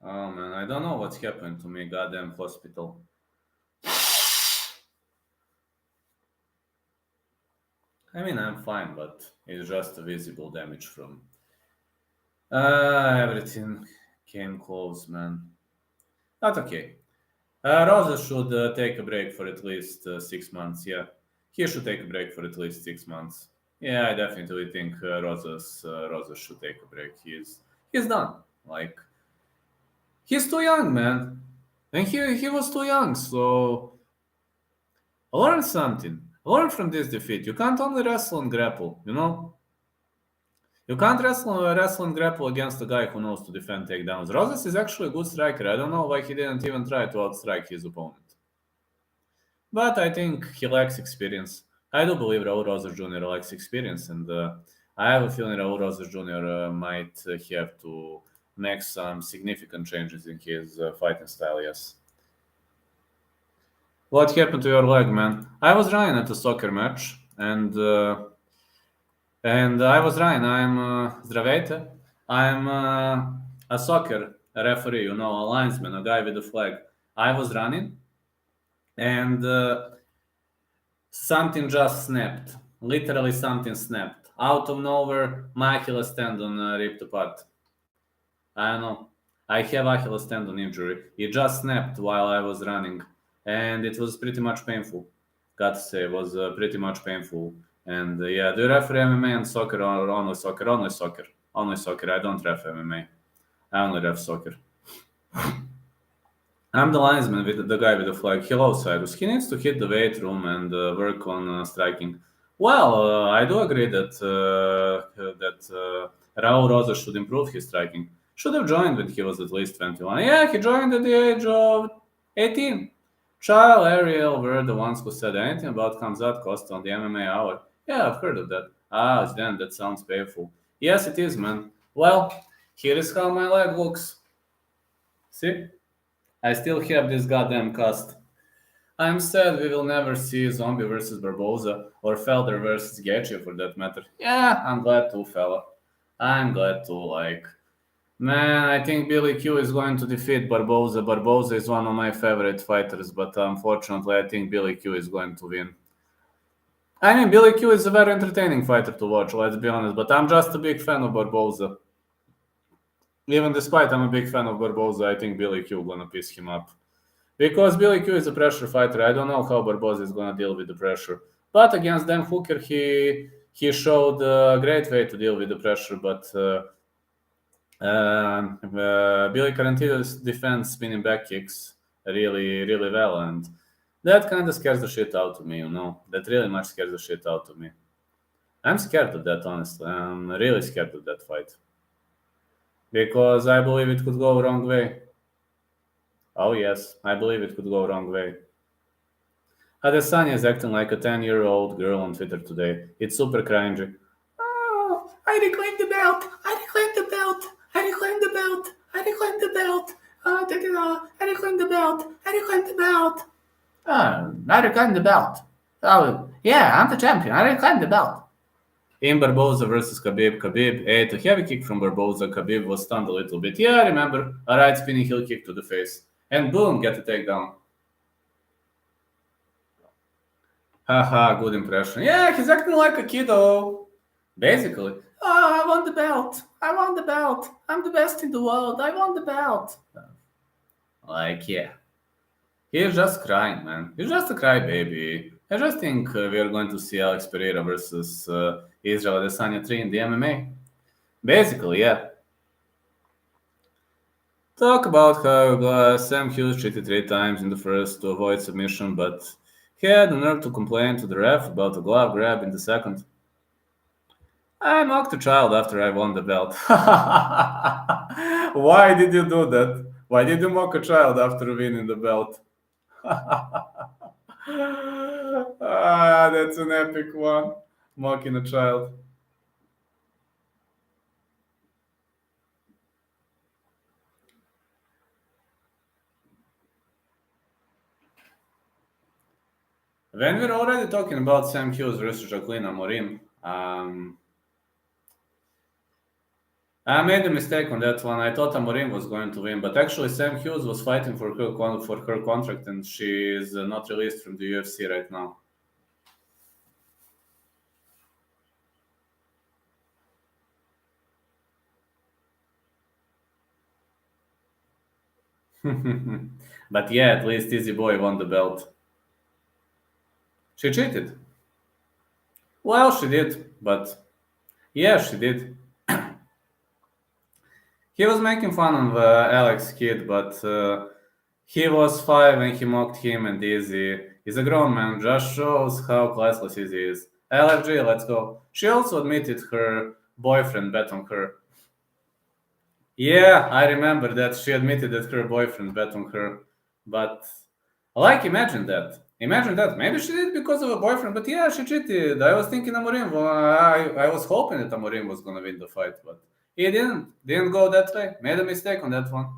Oh man, I don't know what's happened to me. Goddamn hospital. I mean, I'm fine, but it's just a visible damage from everything came close, man. Not okay. Rosa should take a break for at least 6 months. Yeah, he should take a break for at least 6 months. Yeah, I definitely think Rosa should take a break. He's done. Like he's too young, man, and he was too young. So learn something. Learn from this defeat. You can't only wrestle and grapple. You know. You can't wrestle and grapple against a guy who knows to defend takedowns. Rosas is actually a good striker. I don't know why he didn't even try to outstrike his opponent. But I think he lacks experience. I do believe Raul Rosas Jr. lacks experience, and I have a feeling Raul Rosas Jr. Might have to make some significant changes in his fighting style, yes. What happened to your leg, man? I was running at a soccer match, and I was Ryan. I'm Zdravete. I'm a soccer referee, a linesman, a guy with a flag. I was running, and something just snapped. Literally, something snapped. Out of nowhere, my Achilles tendon ripped apart. I don't know. I have Achilles tendon injury. It just snapped while I was running, and it was pretty much painful. Got to say, it was pretty much painful. And yeah, do you referee MMA and soccer or only soccer? Only soccer. Only soccer. I don't ref MMA. I only ref soccer. I'm the linesman with the guy with the flag. Hello, Cyrus. He needs to hit the weight room and work on striking. Well, I do agree that Raul Rosa should improve his striking. Should have joined when he was at least 21. Yeah, he joined at the age of 18. Child, Ariel were the ones who said anything about Kamzat Costa on the MMA Hour. Yeah, I've heard of that. Ah, then that sounds painful. Yes, it is, man. Well, here is how my leg looks. See? I still have this goddamn cast. I'm sad we will never see Zombie versus Barboza or Felder versus Gaethje for that matter. Yeah, I'm glad too, fella. I'm glad too, like... Man, I think Billy Q is going to defeat Barboza. Barboza is one of my favorite fighters, but unfortunately I think Billy Q is going to win. I mean, Billy Q is a very entertaining fighter to watch, let's be honest, but I'm just a big fan of Barboza. Even despite I'm a big fan of Barboza, I think Billy Q gonna piss him up. Because Billy Q is a pressure fighter. I don't know how Barboza is gonna deal with the pressure. But against Dan Hooker, he showed a great way to deal with the pressure, but Billy Carantino's defense spinning back kicks really, really well, and that kind of scares the shit out of me, That really much scares the shit out of me. I'm scared of that, honestly. I'm really scared of that fight. Because I believe it could go wrong way. Oh yes, I believe it could go wrong way. Adesanya is acting like a 10-year-old girl on Twitter today. It's super cringy. Oh, I reclaimed the belt! I reclaimed the belt! I reclaimed the belt! I reclaimed the belt! I reclaimed the belt! I reclaimed the belt! I reclaimed the belt! Oh, yeah, I'm the champion. I reclaimed the belt. In Barboza versus Khabib ate a heavy kick from Barboza. Khabib was stunned a little bit. Yeah, I remember. A right spinning heel kick to the face. And boom, get a takedown. Haha, good impression. Yeah, he's acting like a kiddo. Basically. Oh, I won the belt. I won the belt. I'm the best in the world. I won the belt. Like, yeah. He's just crying, man. He's just a crybaby. I just think we are going to see Alex Pereira versus Israel Adesanya 3 in the MMA. Basically, yeah. Talk about how Sam Hughes cheated 3 times in the first to avoid submission, but he had the nerve to complain to the ref about a glove grab in the second. I mocked a child after I won the belt. Why did you do that? Why did you mock a child after winning the belt? That's an epic one. Mocking a child. When we're already talking about Sam Hughes versus Jacqueline Amorim, I made a mistake on that one. I thought Amorim was going to win, but actually Sam Hughes was fighting for her contract, and she is not released from the UFC right now. But yeah, at least Easy Boy won the belt. She cheated. Well, she did, but yeah, she did. He was making fun of Alex Kidd, but he was 5 and he mocked him, and Easy is a grown man. Just shows how classless Easy is. LFG, let's go. She also admitted her boyfriend bet on her. Yeah, I remember that she admitted that her boyfriend bet on her. But, like, imagine that. Imagine that. Maybe she did because of a boyfriend, but yeah, she cheated. I was thinking Amorim. I was hoping that Amorim was going to win the fight, but he didn't. Didn't go that way. Made a mistake on that one.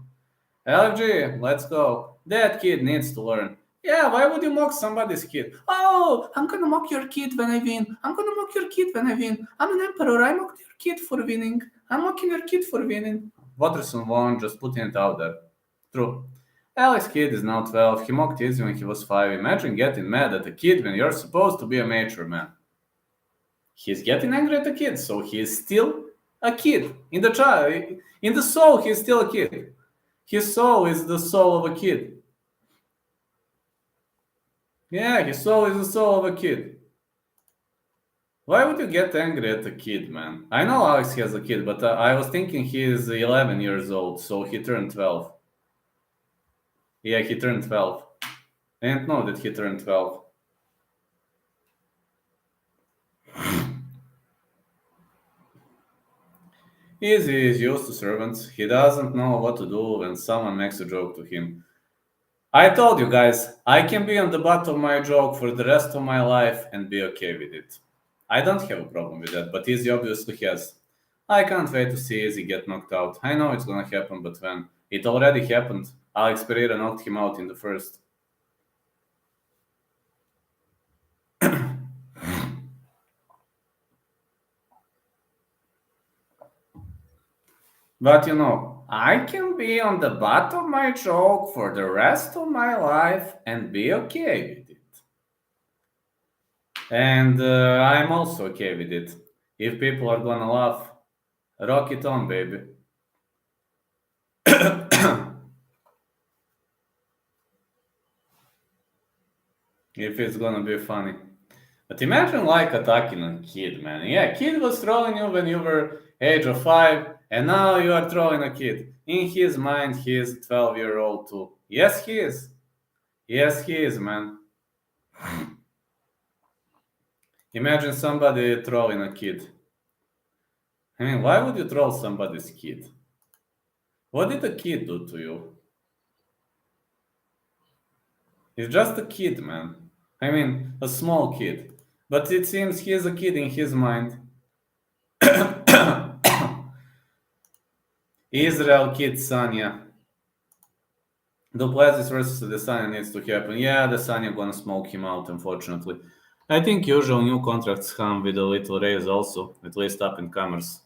LFG, let's go. That kid needs to learn. Yeah, why would you mock somebody's kid? Oh, I'm gonna mock your kid when I win. I'm gonna mock your kid when I win. I'm an emperor. I mocked your kid for winning. I'm mocking your kid for winning. Watterson won, just putting it out there. True. Alex Kidd is now 12. He mocked Izzy when he was 5. Imagine getting mad at a kid when you're supposed to be a mature man. He's getting angry at a kid, so he is still a kid. In the soul, he's still a kid. His soul is the soul of a kid. Yeah, his soul is the soul of a kid. Why would you get angry at a kid, man? I know Alex has a kid, but I was thinking he is 11 years old, so he turned 12. Yeah, he turned 12. I didn't know that he turned 12. Easy is used to servants. He doesn't know what to do when someone makes a joke to him. I told you guys, I can be on the butt of my joke for the rest of my life and be okay with it. I don't have a problem with that, but Izzy obviously has. I can't wait to see Izzy get knocked out. I know it's gonna happen, but when? It already happened. Alex Pereira knocked him out in the first. But you know, I can be on the butt of my joke for the rest of my life and be okay with it. And I'm also okay with it. If people are gonna laugh, rock it on, baby. If it's gonna be funny. But imagine like attacking a kid, man. Yeah, kid was trolling you when you were age of 5, and now you are trolling a kid. In his mind, he is a 12-year-old too. Yes, he is. Yes, he is, man. Imagine somebody trolling a kid. I mean, why would you troll somebody's kid? What did the kid do to you? He's just a kid, man. I mean, a small kid. But it seems he is a kid in his mind. Israel kid Sanya. Duplessis versus Adesanya needs to happen. Yeah, Adesanya gonna smoke him out, unfortunately. I think usual new contracts come with a little raise also, at least up in commerce.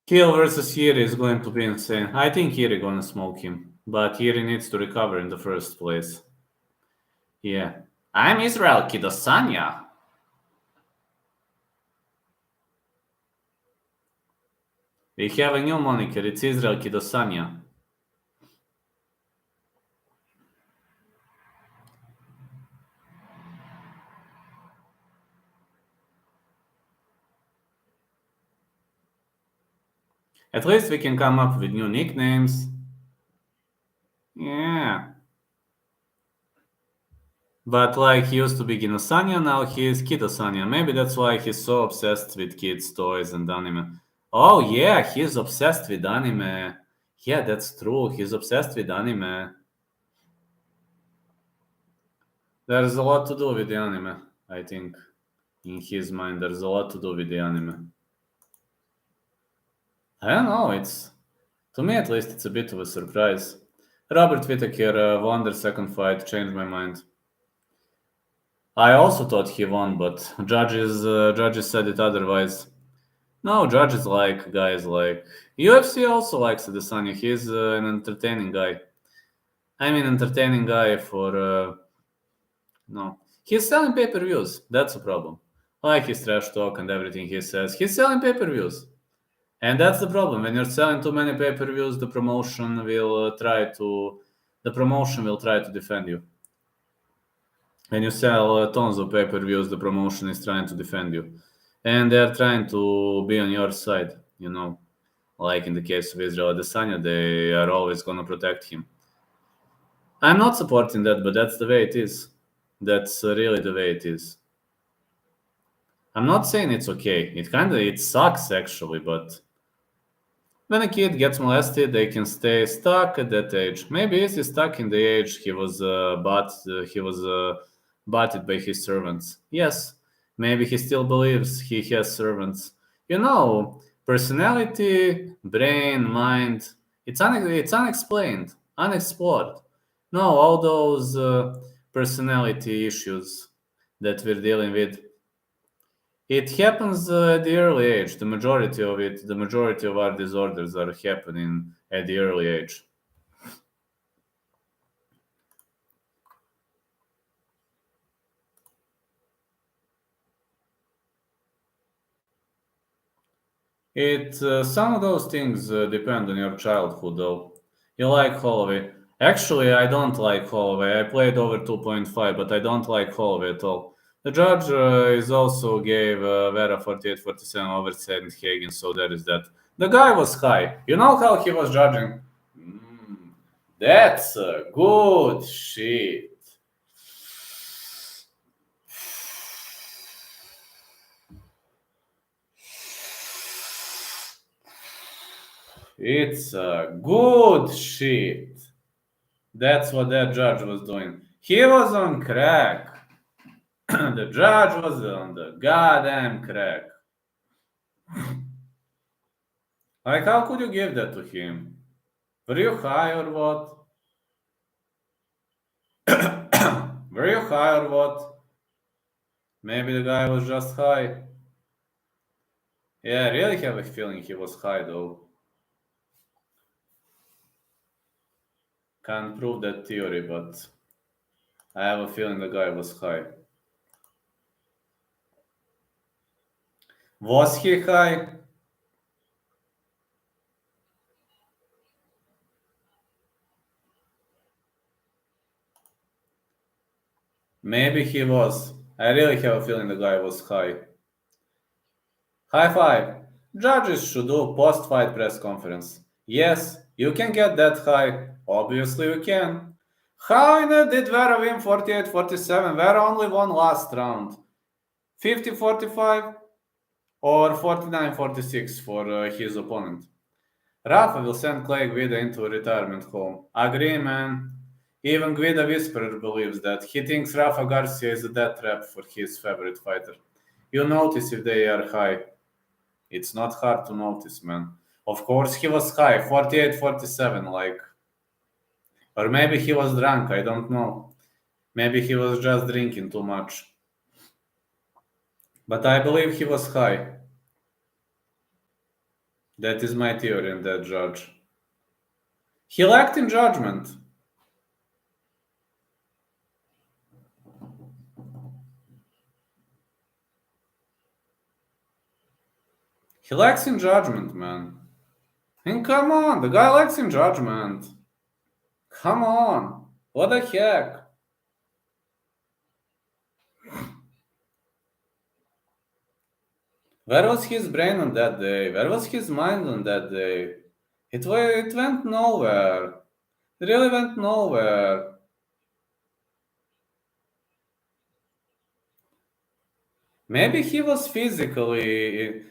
Hill versus Hiri is going to be insane. I think Hiri gonna smoke him, but Hiri needs to recover in the first place. Yeah. I'm Israel Kidosanya. We have a new moniker. It's Israel Kidosanya. At least we can come up with new nicknames. Yeah. But like he used to be Ginosanya, now he is Kidosanya. Maybe that's why he's so obsessed with kids' toys and anime. Oh yeah, he's obsessed with anime. Yeah, that's true. He's obsessed with anime. There's a lot to do with the anime, I think. In his mind, there's a lot to do with the anime. I don't know, to me at least, it's a bit of a surprise. Robert Whittaker won their second fight, changed my mind. I also thought he won, but judges said it otherwise. No, judges like guys like UFC also likes Adesanya. He's an entertaining guy. I mean, entertaining guy for no. He's selling pay-per-views. That's a problem. Like his trash talk and everything he says. He's selling pay-per-views. And that's the problem. When you're selling too many pay-per-views, the promotion will try to defend you. When you sell tons of pay-per-views, the promotion is trying to defend you. And they're trying to be on your side, you know. Like in the case of Israel Adesanya, they are always going to protect him. I'm not supporting that, but that's the way it is. That's really the way it is. I'm not saying it's okay. It sucks actually, but when a kid gets molested, they can stay stuck at that age. Maybe he's stuck in the age he was butted by his servants. Yes, maybe he still believes he has servants. You know, personality, brain, mind, it's unexplained, unexplored. No, all those personality issues that we're dealing with. It happens at the early age. The majority of our disorders are happening at the early age. Some of those things depend on your childhood, though. You like Holloway. Actually, I don't like Holloway. I played over 2.5, but I don't like Holloway at all. The judge is also gave Vera 48-47 over Hagen, so there is that. The guy was high. You know how he was judging? That's good shit. It's good shit. That's what that judge was doing. He was on crack. The judge was on the goddamn crack. Like, how could you give that to him? Were you high or what? Were you high or what? Maybe the guy was just high. Yeah, I really have a feeling he was high though. Can't prove that theory, but I have a feeling the guy was high. Was he high? Maybe he was. I really have a feeling the guy was high. High five. Judges should do post-fight press conference. Yes, you can get that high. Obviously you can. How did Vera win 48-47? Vera only won last round. 50-45 or 49-46 for his opponent. Rafa will send Clay Guida into a retirement home. Agree, man. Even Guida Whisperer believes that. He thinks Rafa Garcia is a death trap for his favorite fighter. You notice if they are high. It's not hard to notice, man. Of course, he was high, 48-47, like. Or maybe he was drunk, I don't know. Maybe he was just drinking too much. But I believe he was high. That is my theory on that judge. He lacked in judgment. He lacks in judgment, man. And come on, the guy lacks in judgment. Come on. What the heck? Where was his brain on that day? Where was his mind on that day? It went nowhere. It really went nowhere. Maybe he was physically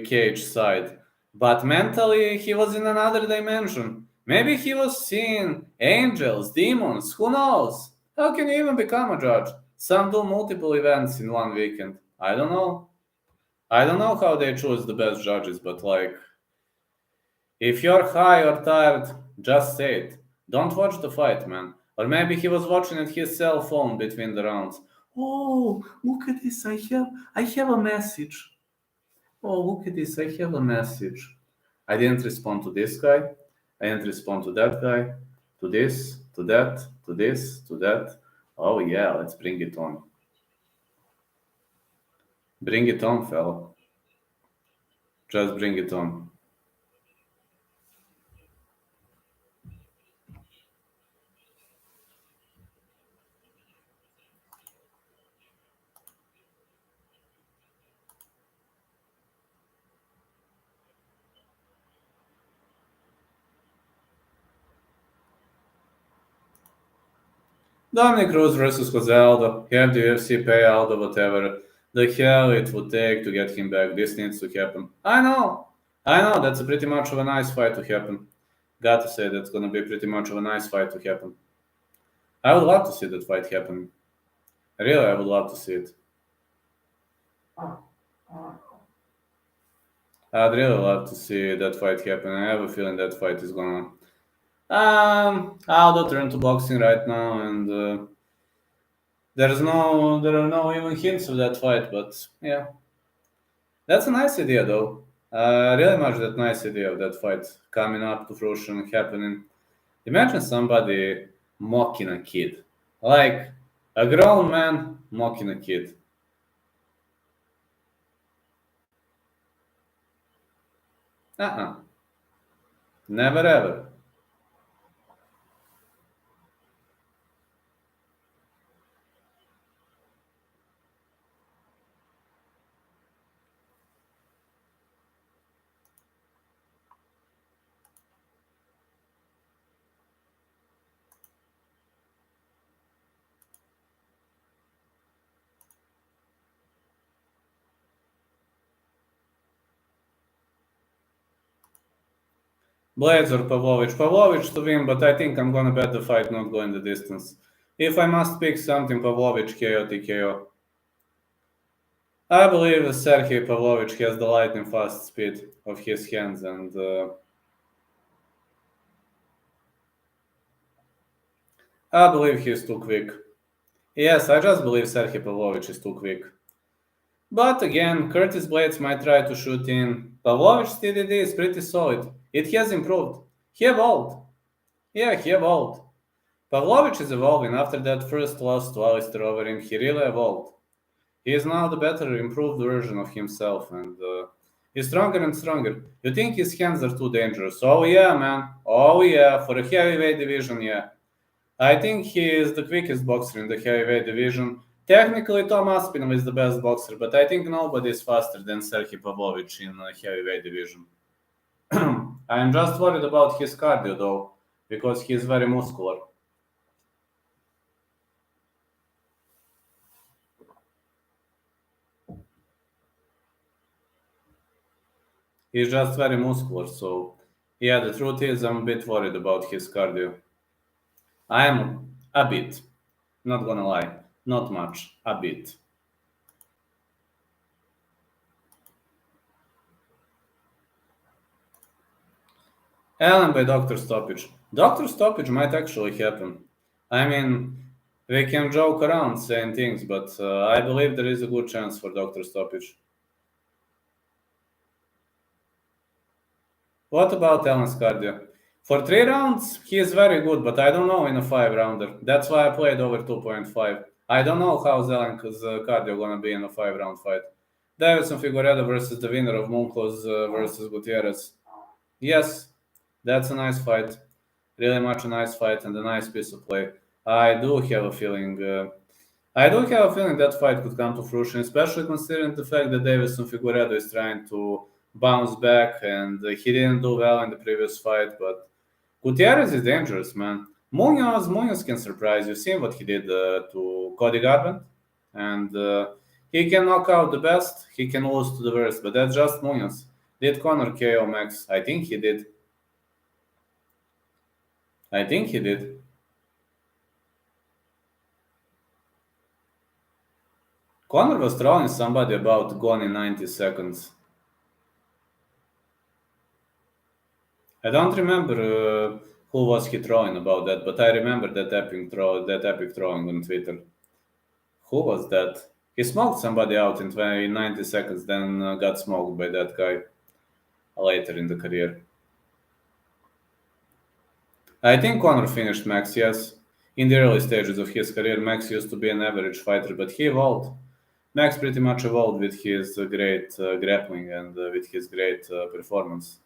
cage side, but mentally he was in another dimension. Maybe he was seeing angels, demons, who knows? How can you even become a judge? Some do multiple events in one weekend. I don't know. I don't know how they choose the best judges, but like, if you're high or tired, just say it. Don't watch the fight, man. Or maybe he was watching at his cell phone between the rounds. Oh, look at this! I have a message. Oh, look at this! I have a message. I didn't respond to this guy. I didn't respond to that guy. To this, to that, to this, to that. Oh yeah, let's bring it on. Bring it on, fella. Just bring it on. Dominic Cruz versus Jose Aldo. Have the UFC pay Aldo whatever the hell it would take to get him back. This needs to happen. I know. That's pretty much of a nice fight to happen. Got to say, that's gonna be pretty much of a nice fight to happen. I would love to see that fight happen. Really, I would love to see it. I'd really love to see that fight happen. I have a feeling that fight is gonna. Aldo turn to boxing right now, and there are no even hints of that fight. But yeah, that's a nice idea, though. Really much that nice idea of that fight coming up to fruition, happening. Imagine somebody mocking a kid, like a grown man mocking a kid. Never ever. Blades or Pavlovich? Pavlovich to win, but I think I'm gonna bet the fight not going the distance. If I must pick something, Pavlovich KO TKO. I believe Sergey Pavlovich has the lightning fast speed of his hands, and I believe he's too quick. Yes, I just believe Sergey Pavlovich is too quick. But again, Curtis Blades might try to shoot in. Pavlovich's TDD is pretty solid. It has improved. He evolved. Yeah, he evolved. Pavlovich is evolving. After that first loss to Alistair Overeem, he really evolved. He is now the better, improved version of himself, and he's stronger and stronger. You think his hands are too dangerous? Oh yeah, man. Oh yeah, for a heavyweight division, yeah. I think he is the quickest boxer in the heavyweight division. Technically, Tom Aspinall is the best boxer, but I think nobody is faster than Sergey Pavlovich in the heavyweight division. I am just worried about his cardio, though, because he is very muscular. He's just very muscular, so yeah, the truth is I'm a bit worried about his cardio. I am a bit, not gonna lie, not much, a bit. Allen by doctor stoppage. Doctor stoppage might actually happen. I mean, we can joke around saying things, but I believe there is a good chance for doctor stoppage. What about Allen's cardio? For 3 rounds, he is very good, but I don't know in a 5 rounder. That's why I played over 2.5. I don't know how Allen's cardio gonna be in a 5 round fight. Davison Figueredo versus the winner of Muncos versus Gutierrez. Yes, that's a nice fight. Really much a nice fight and a nice piece of play. I do have a feeling. I do have a feeling that fight could come to fruition, especially considering the fact that Davison Figueredo is trying to bounce back and he didn't do well in the previous fight. But Gutierrez is dangerous, man. Munoz can surprise you. Seen what he did to Cody Garbrandt, and he can knock out the best. He can lose to the worst, but that's just Munoz. Did Conor KO Max? I think he did. I think he did. Conor was throwing somebody about gone in 90 seconds. I don't remember who was he throwing about that, but I remember that epic throwing on Twitter. Who was that? He smoked somebody out in 90 seconds, then got smoked by that guy later in the career. I think Conor finished Max, yes. In the early stages of his career, Max used to be an average fighter, but he evolved. Max pretty much evolved with his great grappling and with his great performance.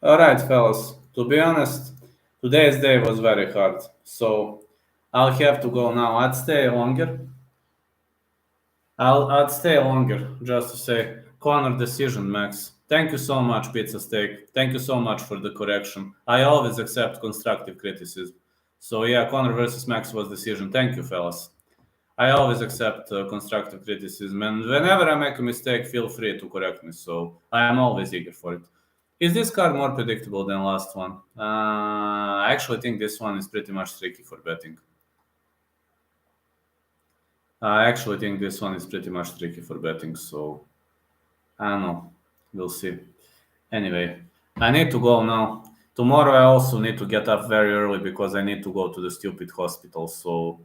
All right, fellas. To be honest, today's day was very hard, so I'll have to go now. I'd stay longer. I'd stay longer just to say corner decision, Max. Thank you so much, Pizza Steak. Thank you so much for the correction. I always accept constructive criticism. So yeah, Connor versus Max was decision. Thank you, fellas. I always accept constructive criticism, and whenever I make a mistake, feel free to correct me. So I am always eager for it. Is this card more predictable than last one? I actually think this one is pretty much tricky for betting. I actually think this one is pretty much tricky for betting, so I don't know. We'll see. Anyway, I need to go now. Tomorrow I also need to get up very early because I need to go to the stupid hospital. So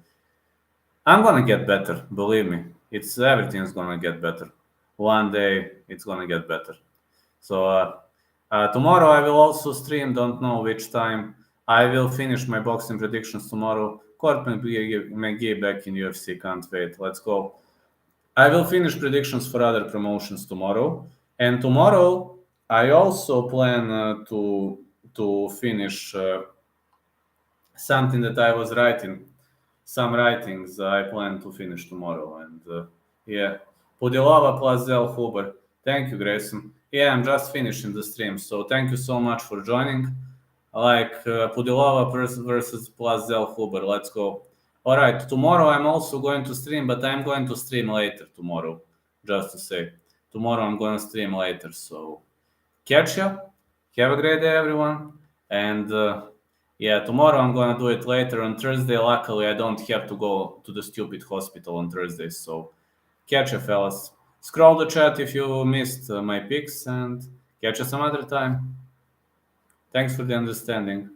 I'm gonna get better, believe me. It's everything's gonna get better. One day it's gonna get better. So tomorrow I will also stream. Don't know which time. I will finish my boxing predictions tomorrow. Court McGee back in UFC. Can't wait. Let's go. I will finish predictions for other promotions tomorrow. And tomorrow I also plan to finish something that I was writing. Some writings I plan to finish tomorrow. And yeah, Pudilova plus Zel Huber. Thank you, Grayson. Yeah, I'm just finishing the stream. So thank you so much for joining. Like Pudilova versus plus Zel Huber. Let's go. All right, tomorrow I'm also going to stream, but I'm going to stream later tomorrow. Just to say, tomorrow I'm going to stream later. So catch you. Have a great day, everyone. And yeah, tomorrow I'm going to do it later on Thursday. Luckily, I don't have to go to the stupid hospital on Thursday. So catch you, fellas. Scroll the chat if you missed my picks and catch you some other time. Thanks for the understanding.